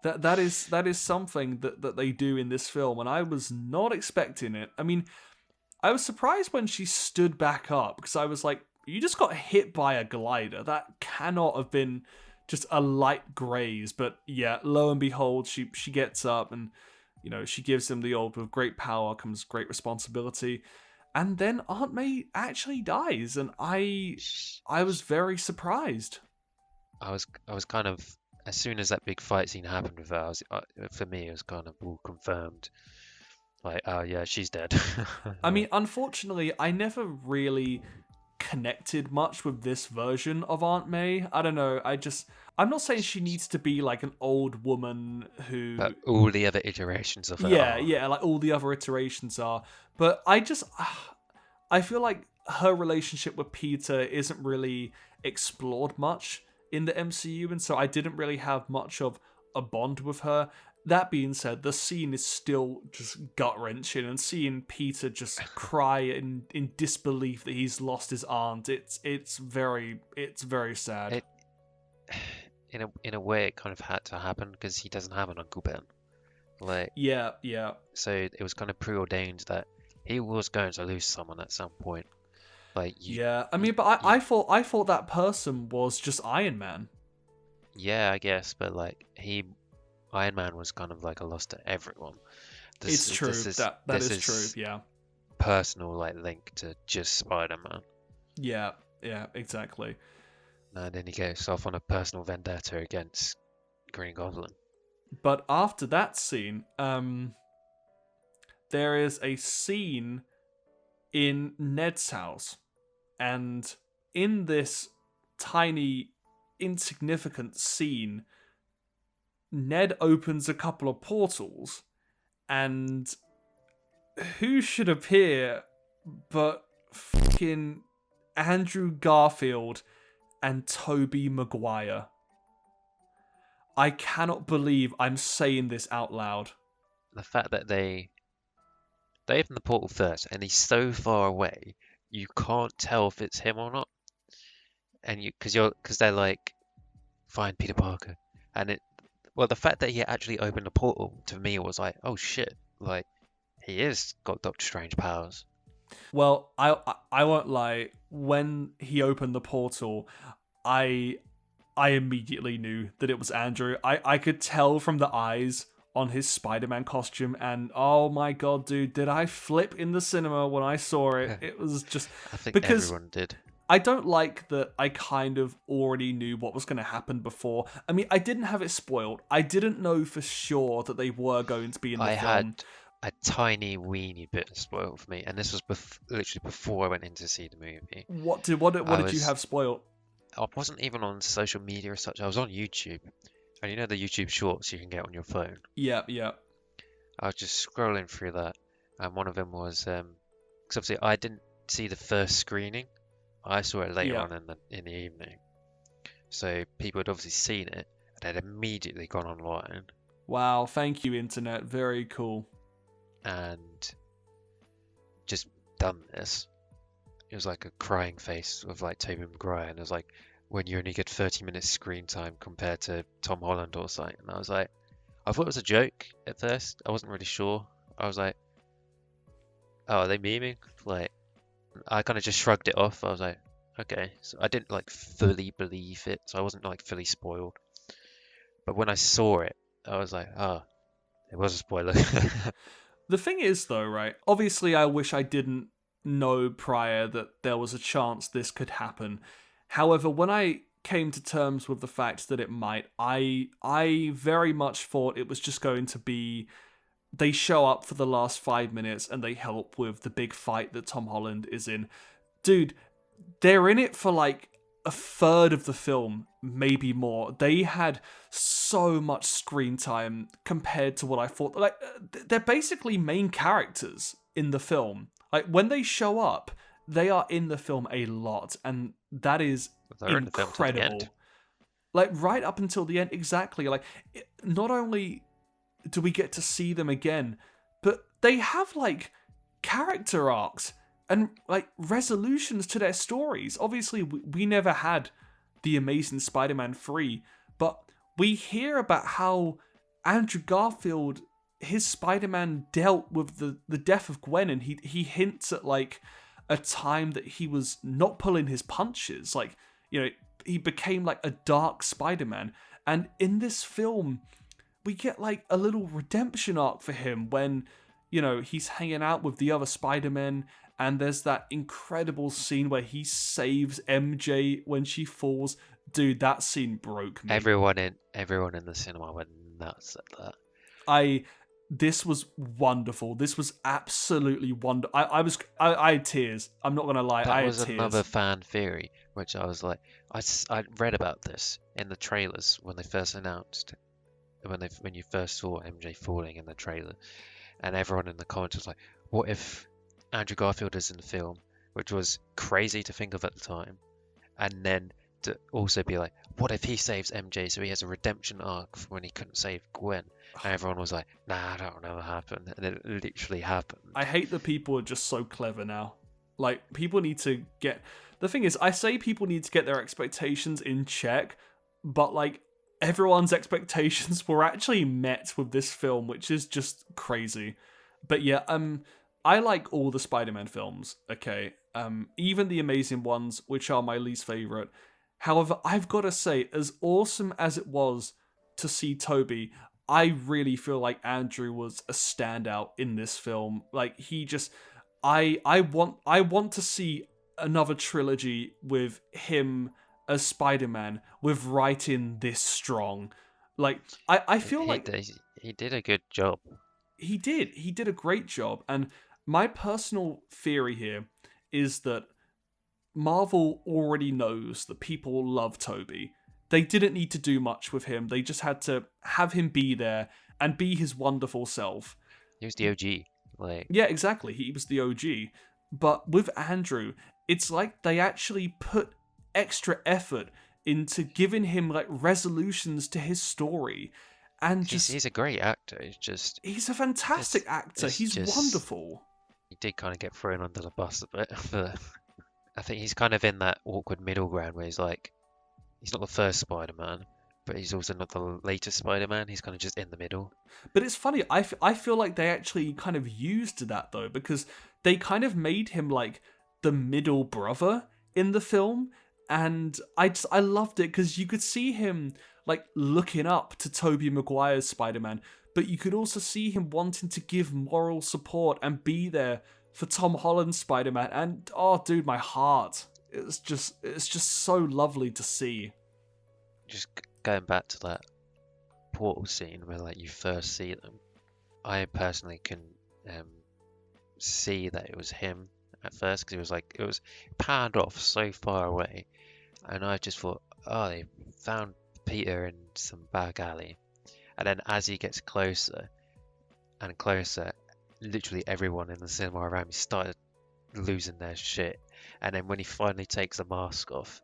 That is something that they do in this film, and I was not expecting it. I mean, I was surprised when she stood back up because I was like, you just got hit by a glider. That cannot have been just a light graze. But yeah, lo and behold, she gets up and she gives him the old with great power comes great responsibility. And then Aunt May actually dies, and I was very surprised. I was kind of, as soon as that big fight scene happened with her, for me it was kind of all confirmed. Like, oh yeah, she's dead. I mean, unfortunately, I never really connected much with this version of Aunt May. I don't know. I'm not saying she needs to be like an old woman who. But all the other iterations of her Yeah, are. yeah, like all the other iterations are. But I feel like her relationship with Peter isn't really explored much in the MCU, and so I didn't really have much of a bond with her. That being said, the scene is still just gut wrenching, and seeing Peter just cry in disbelief that he's lost his aunt, it's very sad. It, in a way, it kind of had to happen because he doesn't have an Uncle Ben. Like, Yeah, yeah, so it was kind of preordained that he was going to lose someone at some point. Like yeah. I mean, but I thought that person was just Iron Man. yeah, I guess, but like Iron Man was kind of like a loss to everyone. It's true. That this is true. Yeah, personal like link to just Spider-Man. yeah, yeah. Exactly. And then he goes off on a personal vendetta against Green Goblin. But after that scene, there is a scene in Ned's house, and in this tiny, insignificant scene, Ned opens a couple of portals, and who should appear but fucking Andrew Garfield and Tobey Maguire. I cannot believe I'm saying this out loud. The fact that they open the portal first and he's so far away, you can't tell if it's him or not. And because they're like, find Peter Parker, and the fact that he actually opened a portal to me was like, oh shit, like he is got Doctor Strange powers. Well, I won't lie. When he opened the portal, I immediately knew that it was Andrew. I could tell from the eyes on his Spider-Man costume, and oh my god, dude, did I flip in the cinema when I saw it? It was just I think because everyone did. I don't like that I kind of already knew what was going to happen before. I mean, I didn't have it spoiled. I didn't know for sure that they were going to be in the I film. had a tiny weeny bit spoiled for me, and this was literally before I went in to see the movie. What did you have spoiled? I wasn't even on social media or such. I was on YouTube, and you know the YouTube Shorts you can get on your phone. Yeah, yeah. I was just scrolling through that, and one of them was because obviously I didn't see the first screening. I saw it later on in the evening, so people had obviously seen it and had immediately gone online. Wow, thank you, internet. Very cool. And just done this. It was like a crying face of like Tobey Maguire, and it was like when you only get 30 minutes screen time compared to Tom Holland or something. And I was like, I thought it was a joke at first. I wasn't really sure. I was like, oh, are they memeing? Like, I kind of just shrugged it off. I was like, okay. So I didn't like fully believe it, so I wasn't like fully spoiled. But when I saw it, I was like, oh, it was a spoiler. The thing is, though, right? Obviously, I wish I didn't know prior that there was a chance this could happen. However, when I came to terms with the fact that it might, I very much thought it was just going to be they show up for the last 5 minutes and they help with the big fight that Tom Holland is in. Dude, they're in it for like a third of the film, maybe more. They had so much screen time compared to what I thought. Like, they're basically main characters in the film. Like, when they show up, they are in the film a lot, and that is They're in the film till the incredible. end. Like right up until the end, exactly. Like not only do we get to see them again, but they have like character arcs and like resolutions to their stories. Obviously, we never had the Amazing Spider-Man 3, but we hear about how Andrew Garfield, his Spider-Man, dealt with the death of Gwen, and he hints at like a time that he was not pulling his punches. Like, you know, he became like a dark Spider-Man. And in this film, we get like a little redemption arc for him when, you know, he's hanging out with the other Spider-Men, and there's that incredible scene where he saves MJ when she falls. Dude, that scene broke me. Everyone in the cinema went nuts at that. This was wonderful. This was absolutely wonderful. I had tears. I'm not gonna lie. I had tears. That was another fan theory, which I was like, I read about this in the trailers when they first announced, when you first saw MJ falling in the trailer, and everyone in the comments was like, what if Andrew Garfield is in the film, which was crazy to think of at the time, and then to also be like, what if he saves MJ so he has a redemption arc for when he couldn't save Gwen? And everyone was like, nah, that'll never happen. And it literally happened. I hate that people are just so clever now. Like, people need to get... The thing is, I say people need to get their expectations in check, but, like, everyone's expectations were actually met with this film, which is just crazy. But yeah, I like all the Spider-Man films, okay? Even the Amazing ones, which are my least favorite. However, I've got to say, as awesome as it was to see Tobey, I really feel like Andrew was a standout in this film. Like, he just... I want to see another trilogy with him as Spider-Man, with writing this strong. Like, I feel like... He did a good job. He did a great job. And my personal theory here is that Marvel already knows that people love Tobey. They didn't need to do much with him. They just had to have him be there and be his wonderful self. He was the OG. Like, yeah, exactly. He was the OG. But with Andrew, it's like they actually put extra effort into giving him like resolutions to his story. And he's a great actor. He's a fantastic actor. He's wonderful. He did kind of get thrown under the bus a bit. I think he's kind of in that awkward middle ground where he's like, he's not the first Spider-Man, but he's also not the latest Spider-Man. He's kind of just in the middle. But it's funny. I feel like they actually kind of used that, though, because they kind of made him like the middle brother in the film. And I loved it because you could see him like looking up to Tobey Maguire's Spider-Man, but you could also see him wanting to give moral support and be there for Tom Holland's Spider-Man. And oh, dude, my heart. It's just so lovely to see. Just going back to that portal scene where like you first see them, I personally can see that it was him at first, because it was panned off so far away, and I just thought, oh, they found Peter in some back alley. And then as he gets closer and closer, literally everyone in the cinema around me started losing their shit. And then when he finally takes the mask off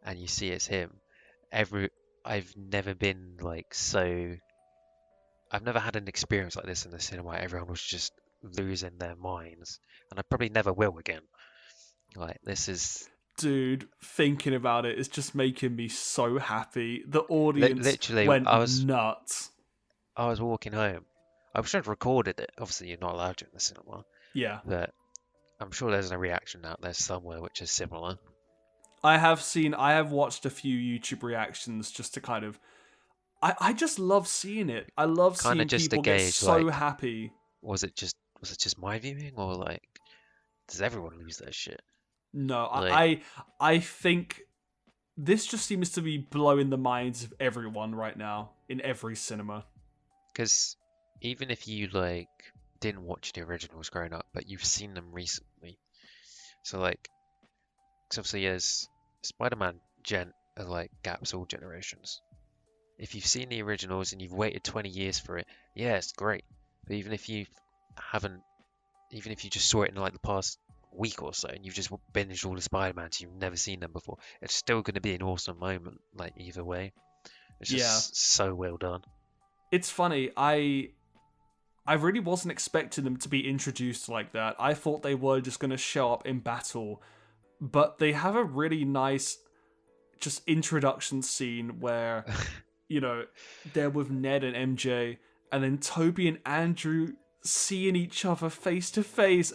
and you see it's him, I've never been like so... I've never had an experience like this in the cinema. Everyone was just losing their minds. And I probably never will again. Like, this is... Dude, thinking about it is just making me so happy. The audience literally went nuts. I was walking home. I'm sure I've recorded it. Obviously, you're not allowed to in the cinema. Yeah. But I'm sure there's a reaction out there somewhere which is similar. I have watched a few YouTube reactions just to kind of... I just love seeing it. I love seeing people get so happy. Was it just my viewing, or like, does everyone lose their shit? No, I think this just seems to be blowing the minds of everyone right now in every cinema. Because even if you like didn't watch the originals growing up, but you've seen them recently, so like, cause obviously as Spider-Man are like gaps all generations. If you've seen the originals and you've waited 20 years for it, yeah, it's great. But even if you just saw it in like the past week or so, and you've just binged all the Spider-Mans, you've never seen them before, it's still going to be an awesome moment. Like either way, it's just so well done. It's funny. I really wasn't expecting them to be introduced like that. I thought they were just going to show up in battle, but they have a really nice just introduction scene where, they're with Ned and MJ, and then Toby and Andrew seeing each other face to face.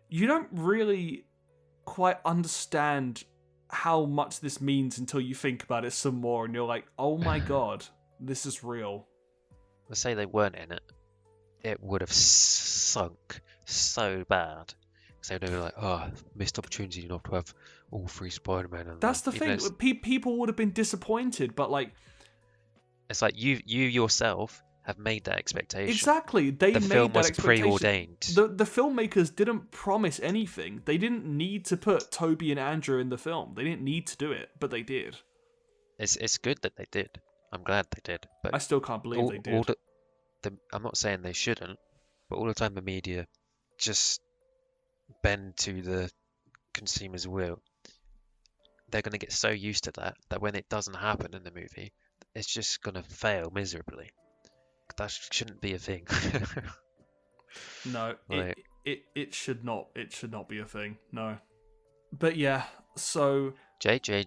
You don't really quite understand how much this means until you think about it some more, and you're like, oh my god, this is real. Let's say they weren't in it. It would have sunk so bad. So they were like, oh, missed opportunity not to have all three Spider-Man. That's the thing. People would have been disappointed, but like... It's like you yourself have made that expectation. Exactly. The film was preordained. The filmmakers didn't promise anything. They didn't need to put Toby and Andrew in the film. They didn't need to do it, but they did. It's good that they did. I'm glad they did. But I still can't believe they did. I'm not saying they shouldn't, but all the time the media just bend to the consumer's will. They're going to get so used to that when it doesn't happen in the movie, it's just going to fail miserably. That shouldn't be a thing. No, it should not. It should not be a thing. No. But yeah, so JJ,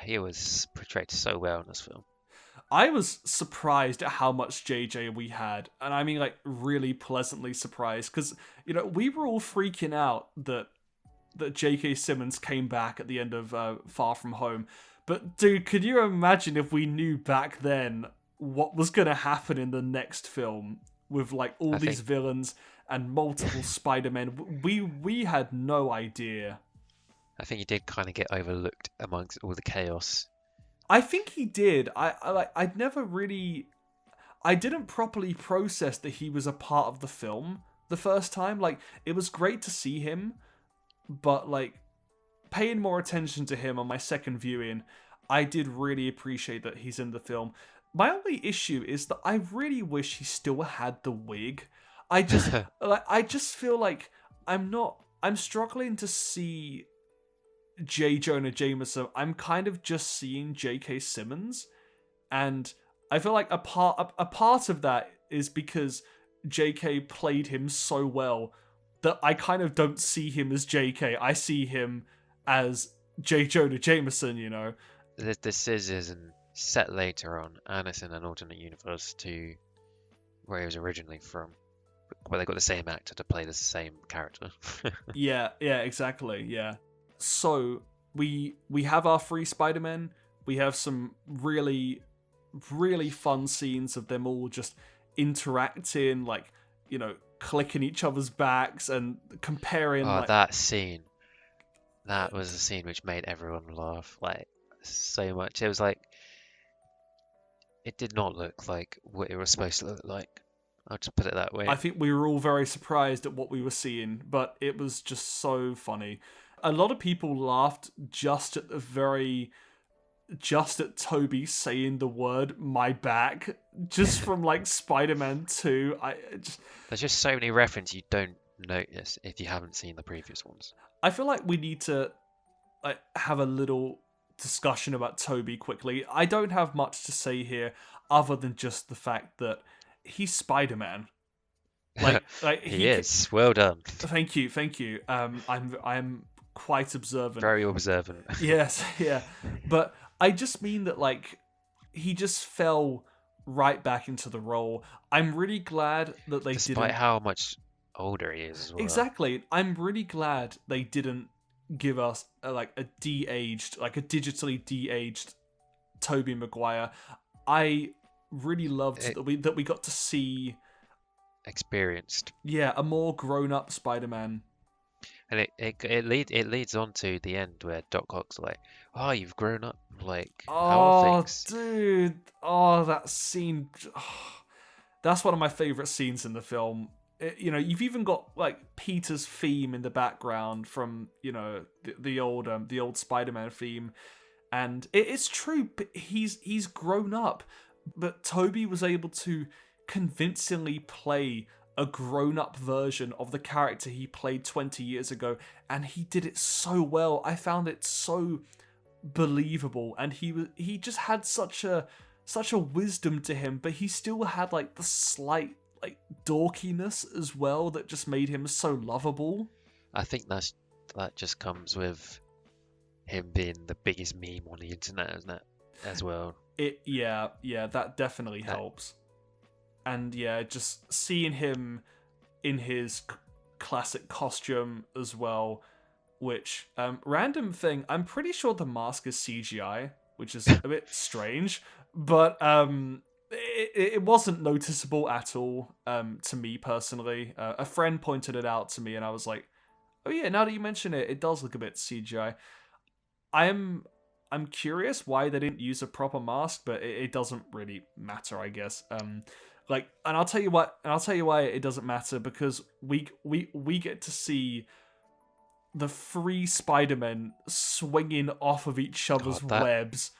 he was portrayed so well in this film. I was surprised at how much JJ we had, and I mean like really pleasantly surprised, because we were all freaking out that J.K. Simmons came back at the end of Far From Home. But dude, could you imagine if we knew back then what was going to happen in the next film with like all these villains and multiple Spider-Men? We had no idea. I think he did kind of get overlooked amongst all the chaos. I think he did. I didn't properly process that he was a part of the film the first time. Like, it was great to see him, but like paying more attention to him on my second viewing, I did really appreciate that he's in the film. My only issue is that I really wish he still had the wig. I just feel like I'm struggling to see J. Jonah Jameson. I'm kind of just seeing J.K. Simmons, and I feel like a part of that is because J.K. played him so well that I kind of don't see him as J.K. I see him as J. Jonah Jameson. This is set later on, and it's in an alternate universe to where he was originally from, where they got the same actor to play the same character. Yeah, exactly. Yeah. So we have our three Spider-Men. We have some really, really fun scenes of them all just interacting, like, clicking each other's backs and comparing. That scene. That was a scene which made everyone laugh, like, so much. It was like, it did not look like what it was supposed to look like. I'll just put it that way. I think we were all very surprised at what we were seeing, but it was just so funny. A lot of people laughed just at Toby saying the word "my back," just from like Spider-Man 2. There's just so many references you don't notice if you haven't seen the previous ones. I feel like we need to have a little discussion about Toby quickly. I don't have much to say here other than just the fact that he's Spider-Man. He is. Well done. Thank you. I'm quite observant. Very observant. Yes, yeah. But I just mean that he just fell right back into the role. I'm really glad that they despite how much older he is as well. Exactly. I'm really glad they didn't give us a digitally de-aged Tobey Maguire. I really loved that we got to see experienced. Yeah, a more grown-up Spider-Man. And it leads on to the end where Doc Ock's like, "Oh, you've grown up. Like, how are things?" Dude. Oh, that scene. Oh, that's one of my favorite scenes in the film. You've even got like Peter's theme in the background from the old Spider-Man theme, and it's true. He's grown up, but Toby was able to convincingly play a grown-up version of the character he played 20 years ago, and he did it so well. I found it so believable, and he just had such a wisdom to him, but he still had like the slight like dorkiness as well that just made him so lovable. I think that just comes with him being the biggest meme on the internet, isn't it? As well. Yeah, that definitely helps. And yeah, just seeing him in his classic costume as well, which random thing, I'm pretty sure the mask is CGI, which is a bit strange, but it wasn't noticeable at all to me personally. A friend pointed it out to me, and I was like, oh yeah, now that you mention it, it does look a bit CGI. I'm curious why they didn't use a proper mask, but it doesn't really matter, I guess. And I'll tell you why it doesn't matter, because we get to see the 3 Spider-Men swinging off of each other's webs.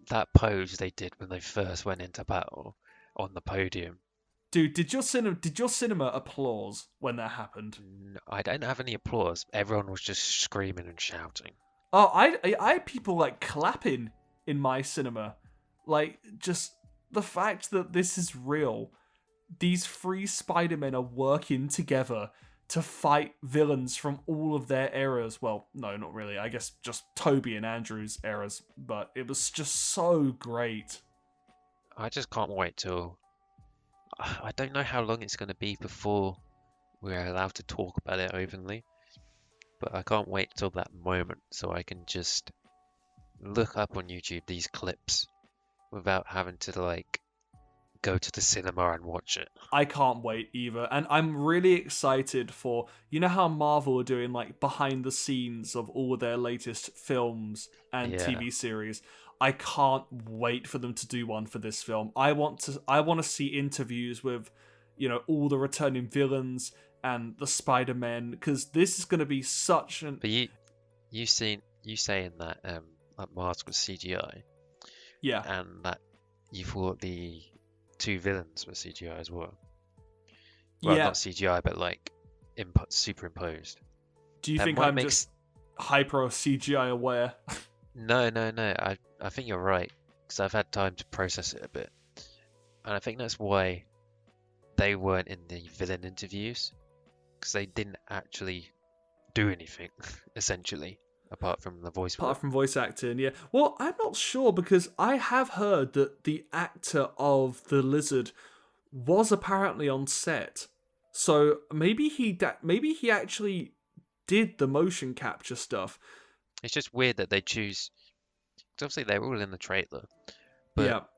That pose they did when they first went into battle on the podium. Dude, did your cinema applause when that happened? No, I don't have any applause. Everyone was just screaming and shouting. Oh, I had people like clapping in my cinema. Like, just the fact that this is real. These 3 Spider-Men are working together to fight villains from all of their eras. Well, no, not really. I guess just Tobey and Andrew's eras. But it was just so great. I just can't wait till... I don't know how long it's going to be before we're allowed to talk about it openly. But I can't wait till that moment so I can just look up on YouTube these clips without having to like go to the cinema and watch it. I can't wait either. And I'm really excited for, you know how Marvel are doing like behind the scenes of all their latest films and TV series. I can't wait for them to do one for this film. I want to see interviews with, you know, all the returning villains and the Spider-Men, because this is going to be such an... But you saying that that mask was CGI. Yeah. And that you thought the 2 villains were CGI as well. Well, not CGI, but like superimposed. Do you think I'm just hyper CGI aware? No. I think you're right, because I've had time to process it a bit. And I think that's why they weren't in the villain interviews, because they didn't actually do anything, essentially, apart from the voice. Apart from voice acting, yeah. Well, I'm not sure, because I have heard that the actor of the Lizard was apparently on set. So maybe he actually did the motion capture stuff. It's just weird that they choose... Because obviously they're all in the trailer. But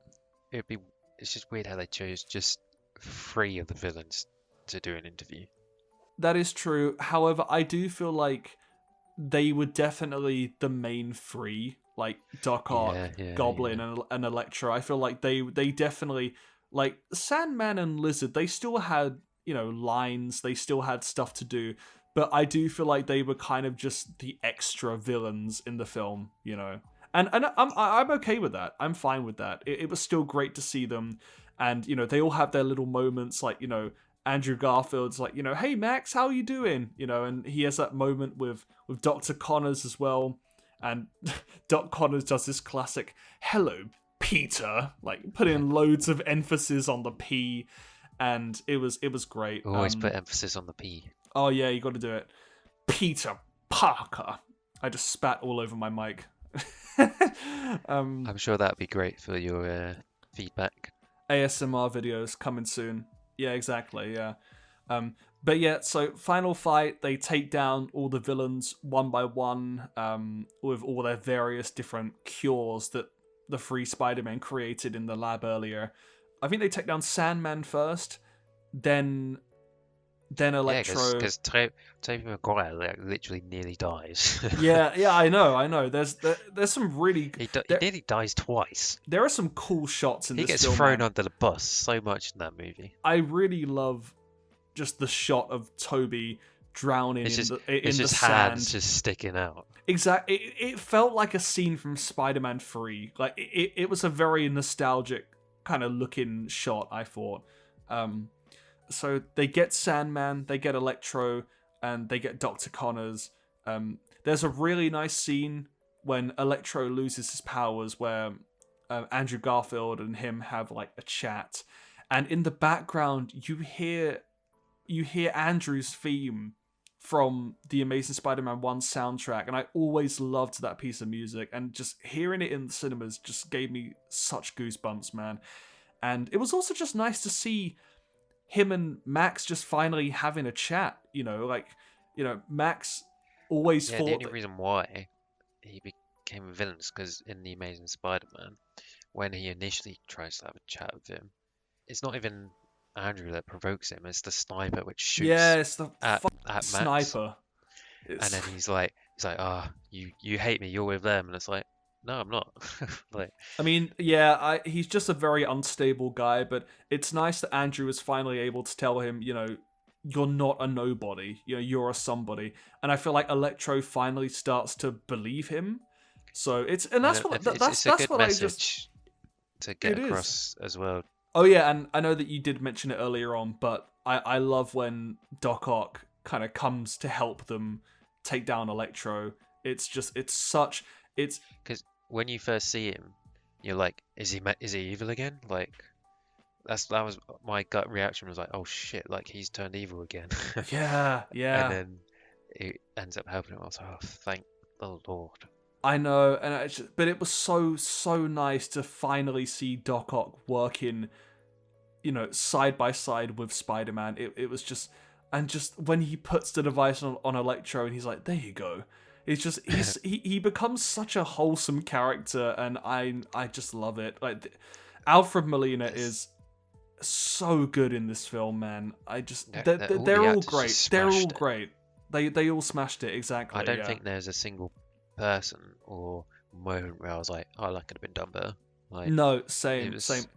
it's just weird how they chose just 3 of the villains to do an interview. That is true. However, I do feel like they were definitely the main 3, like Doc Ock, Goblin, and Electro. I feel like they definitely, like Sandman and Lizard, they still had, you know, lines, they still had stuff to do, but I do feel like they were kind of just the extra villains in the film, you know. And I'm okay with that. I'm fine with that. It was still great to see them, and you know, they all have their little moments, like, you know, Andrew Garfield's like, you know, hey Max, how are you doing? You know, and he has that moment with Dr. Connors as well. And Doc Connors does this classic, hello, Peter, like putting loads of emphasis on the P, and it was great. Always put emphasis on the P. Oh yeah, you got to do it. Peter Parker. I just spat all over my mic. I'm sure that'd be great for your feedback. ASMR videos coming soon. Yeah, exactly, yeah. But yeah, so final fight, they take down all the villains one by one, with all their various different cures that the 3 Spider-Men created in the lab earlier. I think they take down Sandman first, then Electro. Yeah, because Tobey Maguire literally nearly dies. yeah, I know. There's some really... He nearly dies twice. There are some cool shots in this film. He gets thrown under the bus so much in that movie. I really love just the shot of Tobey drowning in the sand. Hands just sticking out. Exactly. It felt like a scene from Spider-Man 3. Like, it was a very nostalgic kind of looking shot, I thought. so they get Sandman, they get Electro, and they get Dr. Connors. There's a really nice scene when Electro loses his powers where Andrew Garfield and him have like a chat, and in the background you hear Andrew's theme from the Amazing Spider-Man 1 soundtrack, and I always loved that piece of music, and just hearing it in the cinemas just gave me such goosebumps, man. And it was also just nice to see him and Max just finally having a chat, Max always Yeah, thought the only that, reason why he became a villain is because in the Amazing Spider-Man, when he initially tries to have a chat with him, it's not even Andrew that provokes him; it's the sniper which yeah, shoots it's the at Max, sniper. and It's, then he's like, ah, you hate me, you're with them, and it's like, no, I'm not. Like, I mean, yeah, he's just a very unstable guy, but it's nice that Andrew is finally able to tell him, you're not a nobody, you're a somebody. And I feel like Electro finally starts to believe him. So and I that's don't, what it's a that's good what I just message to get it is. across as well. Oh yeah, and I know that you did mention it earlier on, but I love when Doc Ock kind of comes to help them take down Electro. It's Because when you first see him, you're like, is he evil again? Like, that was my gut reaction, was like, oh shit, like he's turned evil again. yeah, And yeah. then it ends up helping him. I was like, oh, thank the Lord. I know, and but it was so nice to finally see Doc Ock working, side by side with Spider-Man. It was just, and just when he puts the device on Electro, and he's like, there you go. It's just he becomes such a wholesome character, and I just love it. Like Alfred Molina Yes. is so good in this film, man. All They're the all actors great. just They're all smashed it. great. They all smashed it I exactly. don't Yeah. think there's a single person or moment where I was like, oh, that could have been done better. Like, No, it same. was.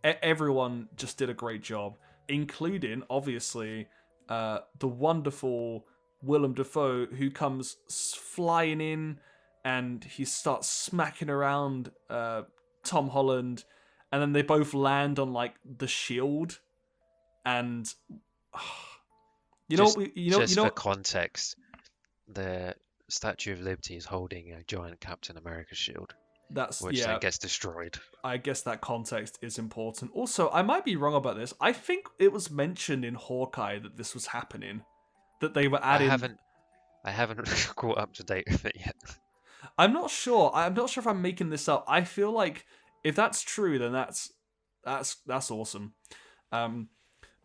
Everyone just did a great job, including obviously the wonderful Willem Dafoe, who comes flying in and he starts smacking around Tom Holland, and then they both land on like the shield, and Just, you just for know. context, the Statue of Liberty is holding a giant Captain America shield, That's which then yeah. gets destroyed. I guess that context is important. Also, I might be wrong about this. I think it was mentioned in Hawkeye that this was happening, that they were I adding. haven't, I haven't caught up to date with it yet. I'm not sure. I'm not sure if I'm making this up. I feel like if that's true, then that's awesome. Um,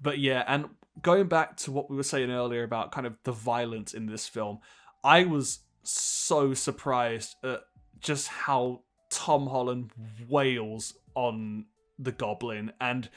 but yeah, and going back to what we were saying earlier about kind of the violence in this film, I was so surprised at just how Tom Holland wails on the Goblin. And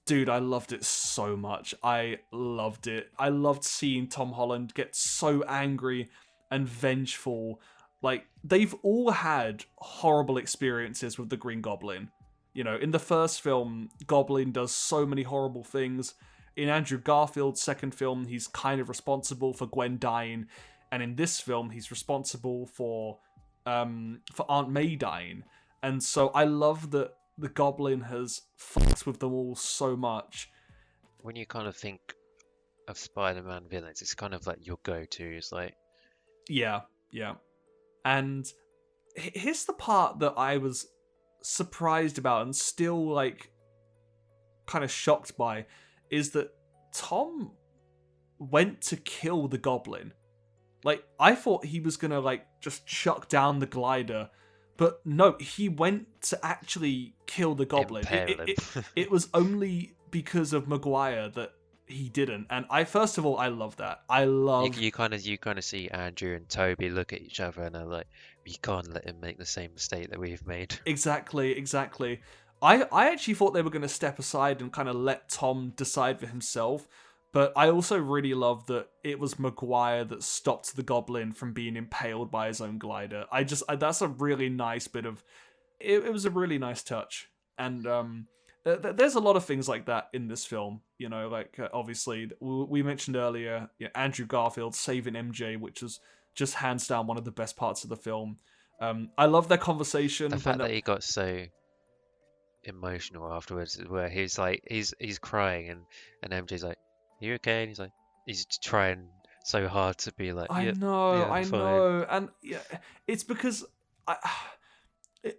dude, I loved it so much. I loved it. I loved seeing Tom Holland get so angry and vengeful. Like, they've all had horrible experiences with the Green Goblin. In the first film, Goblin does so many horrible things. In Andrew Garfield's second film, he's kind of responsible for Gwen dying. And in this film, he's responsible for Aunt May dying. And so I love that the Goblin has fucked with them all so much. When you kind of think of Spider-Man villains, it's kind of like your go-to. It's like, Yeah, yeah. And here's the part that I was surprised about and still like kind of shocked by, is that Tom went to kill the Goblin. Like, I thought he was gonna like just chuck down the glider, but no, he went to actually kill the Goblin. impale him. It was only because of Maguire that he didn't. And first of all, I love that. I love You kind of see Andrew and Toby look at each other and are like, we can't let him make the same mistake that we've made. exactly. I actually thought they were going to step aside and kind of let Tom decide for himself. But I also really love that it was Maguire that stopped the Goblin from being impaled by his own glider. That's a really nice bit of. It was a really nice touch, and there's a lot of things like that in this film. Obviously we mentioned earlier, Andrew Garfield saving MJ, which was just hands down one of the best parts of the film. I love their conversation. The fact that he got so emotional afterwards, where he's like he's crying and MJ's like, "You okay?" And he's trying so hard to be like, "Yep, yeah, I'm I fine." know, and yeah, it's because I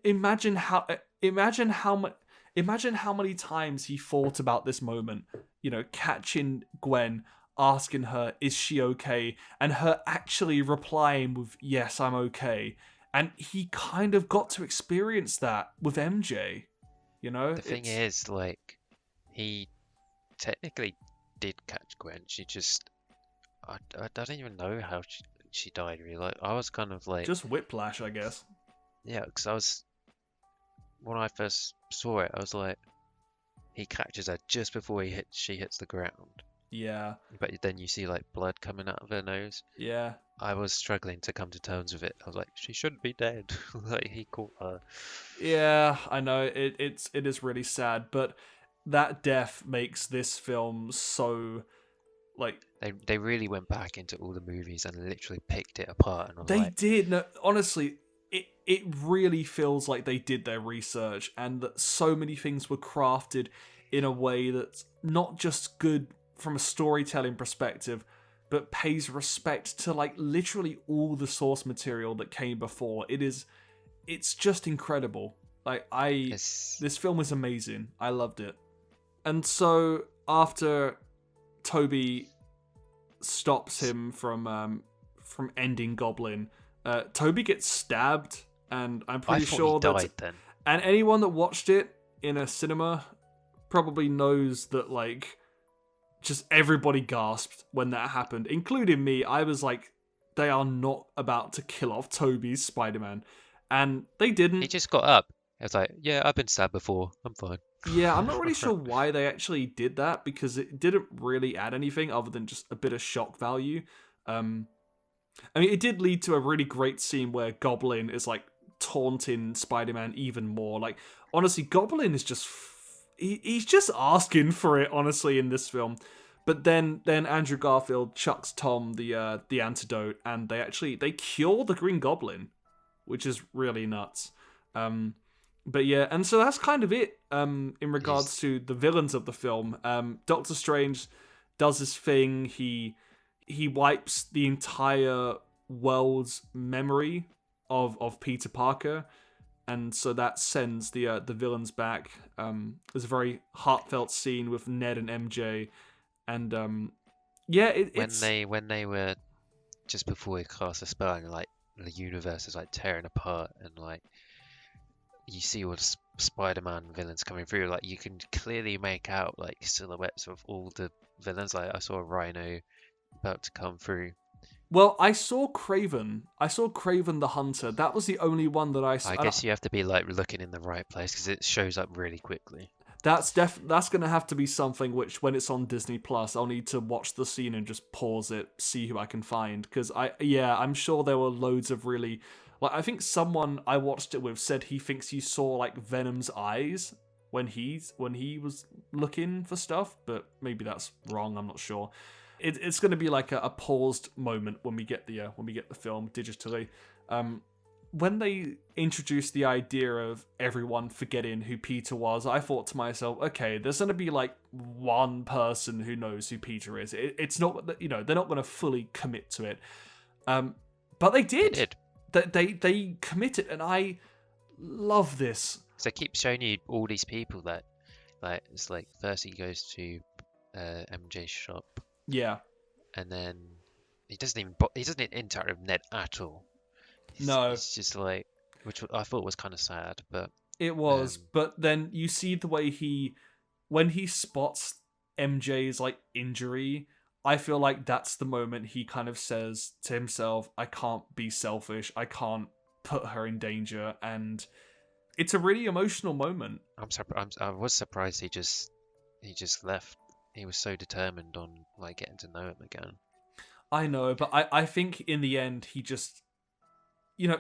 imagine how imagine how many times he thought about this moment. Catching Gwen, asking her, "Is she okay?" and her actually replying with, "Yes, I'm okay." And he kind of got to experience that with MJ. The thing It's is, like, he technically did catch Gwen. She just, I don't even know how she died, really. Like, I was kind of like, just whiplash, I guess. yeah, because when I first saw it, I was like, he catches her just before she hits the ground. Yeah, But then you see, like, blood coming out of her nose. yeah. I was struggling to come to terms with it. I was like, she shouldn't be dead. Like, he caught her. Yeah, I know it is really sad, but that death makes this film so like They really went back into all the movies and literally picked it apart. And I was they like, did. No, honestly, it really feels like they did their research and that so many things were crafted in a way that's not just good from a storytelling perspective, but pays respect to like literally all the source material that came before. It's just incredible. Like it's this film is amazing. I loved it. And so after Toby stops him from ending Goblin, Toby gets stabbed, and I'm I pretty thought sure he that died then. and anyone that watched it in a cinema probably knows that like just everybody gasped when that happened, including me. I was like, they are not about to kill off Toby's Spider-Man, and they He didn't. just got up. I was like, yeah, I've been stabbed before. I'm fine. Yeah, I'm not really sure why they actually did that because it didn't really add anything other than just a bit of shock value. Um, I mean, it did lead to a really great scene where Goblin is like taunting Spider-Man even more. Like, honestly, Goblin is just he's just asking for it. Honestly, in this film, but then Andrew Garfield chucks Tom the antidote, and they cure the Green Goblin, which is really nuts. But yeah, and so that's kind of it in regards He's to the villains of the film. Doctor Strange does his thing. He wipes the entire world's memory of Peter Parker, and so that sends the villains back. There's a very heartfelt scene with Ned and MJ, and yeah, it's when they were just before he cast a spell and like the universe is like tearing apart and like you see all the Spider-Man villains coming through. Like you can clearly make out like silhouettes of all the villains. Like I saw a Rhino about to come through. well, I saw Craven. I saw Craven the Hunter. That was the only one that I I saw. guess you have to be like looking in the right place because it shows up really quickly. That's gonna have to be something which, when it's on Disney Plus, I'll need to watch the scene and just pause it, see who I can find. Because I'm sure there were loads of really, like, I think someone I watched it with said he thinks he saw like Venom's eyes when he was looking for stuff, but maybe that's wrong. I'm not sure. It's gonna be like a paused moment when we get the film digitally. When they introduced the idea of everyone forgetting who Peter was, I thought to myself, okay, there's going to be like one person who knows who Peter is. It's not, they're not going to fully commit to it. But they did. They committed, and I love this. So it keeps showing you all these people that, like, it's like first he goes to MJ's shop. Yeah. And then he doesn't interact with Ned at all. No. It's just like, which I thought was kind of sad, but it was. But then you see the way when he spots MJ's like injury, I feel like that's the moment he kind of says to himself, I can't be selfish. I can't put her in danger. And it's a really emotional moment. I was surprised he just left. He was so determined on like getting to know him again. I know, but I think in the end he just,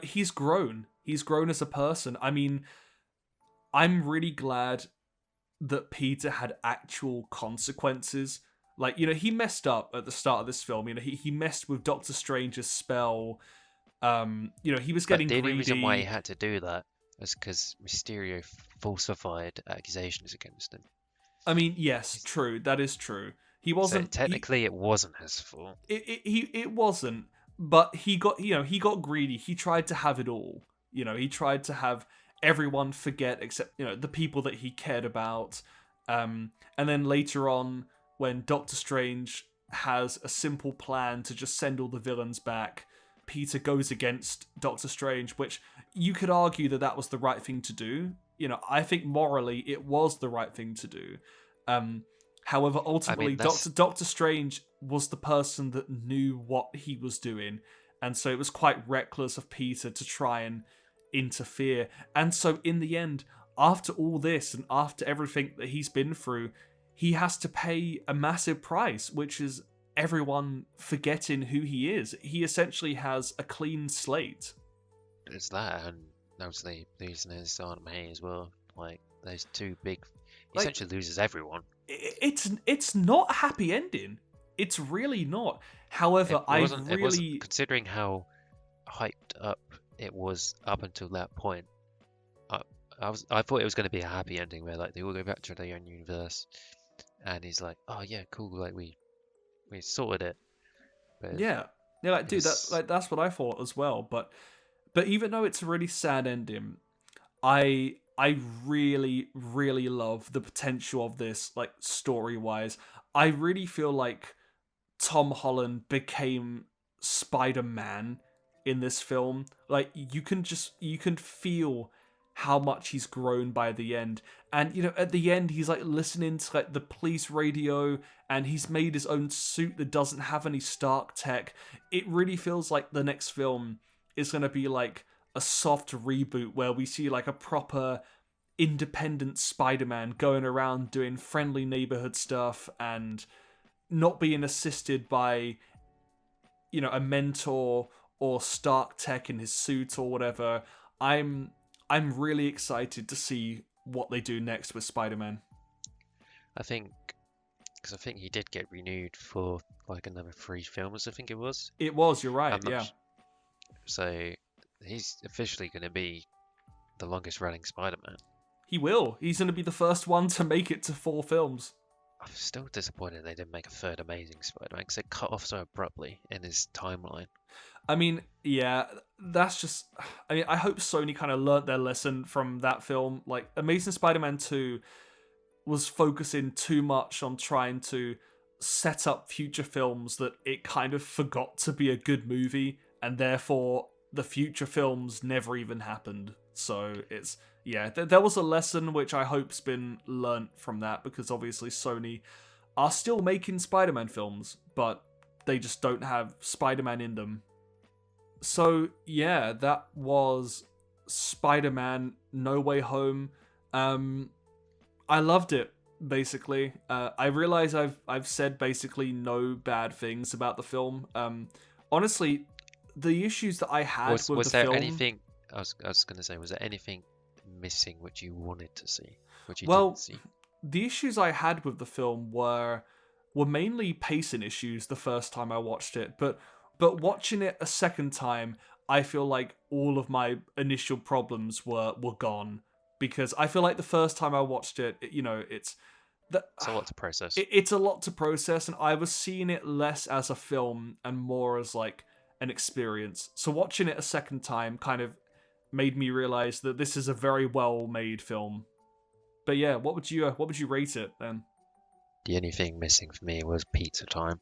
he's grown. He's grown as a person. I mean, I'm really glad that Peter had actual consequences. Like, he messed up at the start of this film. He messed with Doctor Strange's spell. He was getting the only greedy. reason why he had to do that was because Mysterio falsified accusations against him. I mean, yes, true. That is true. He So wasn't. technically, it wasn't his fault. It wasn't. But he got he got greedy. He tried to have it all. He tried to have everyone forget except the people that he cared about. And then later on, when Doctor Strange has a simple plan to just send all the villains back, Peter goes against Doctor Strange, which you could argue that was the right thing to do. I think morally it was the right thing to do. However, ultimately, Doctor Strange was the person that knew what he was doing, and so it was quite reckless of Peter to try and interfere. And so in the end, after all this and after everything that he's been through, he has to pay a massive price, which is everyone forgetting who he is. He essentially has a clean slate. It's that, and obviously losing his Aunt May as well. Like, those two big... He essentially loses everyone. It's not a happy ending. It's really not. However, It wasn't, considering how hyped up it was up until that point. I thought it was going to be a happy ending where like they all go back to their own universe, and he's like, "Oh yeah, cool, like we sorted it." But yeah, like dude, that's what I thought as well. But even though it's a really sad ending, I really, really love the potential of this, like, story-wise. I really feel like Tom Holland became Spider-Man in this film. Like, you can feel how much he's grown by the end. And, at the end, he's, like, listening to, like, the police radio, and he's made his own suit that doesn't have any Stark tech. It really feels like the next film is going to be, like, a soft reboot where we see like a proper independent Spider-Man going around doing friendly neighborhood stuff and not being assisted by a mentor or Stark tech in his suit or whatever. I'm really excited to see what they do next with Spider-Man. I think he did get renewed for like another 3 films. I think it was. You're right. Yeah. So he's officially going to be the longest running Spider-Man. He will. He's going to be the first one to make it to 4 films. I'm still disappointed they didn't make a third Amazing Spider-Man because it cut off so abruptly in his timeline. I mean, yeah, that's just... I mean, I hope Sony kind of learnt their lesson from that film. Like, Amazing Spider-Man 2 was focusing too much on trying to set up future films that it kind of forgot to be a good movie, and therefore the future films never even happened. So it's, yeah, there was a lesson which I hope's been learnt from that, because obviously Sony are still making Spider-Man films, but they just don't have Spider-Man in them. So yeah, that was Spider-Man No Way Home. I loved it, basically. I realize I've said basically no bad things about the film. Honestly, the issues that I had with the film... Was there anything... I was going to say, was there anything missing which you wanted to see? Which you didn't see? The issues I had with the film were mainly pacing issues the first time I watched it, but watching it a second time, I feel like all of my initial problems were gone, because I feel like the first time I watched it, it's a lot to process. It's a lot to process, and I was seeing it less as a film and more as like an experience. So watching it a second time kind of made me realize that this is a very well made film. But yeah, what would you rate it then? The only thing missing for me was pizza time.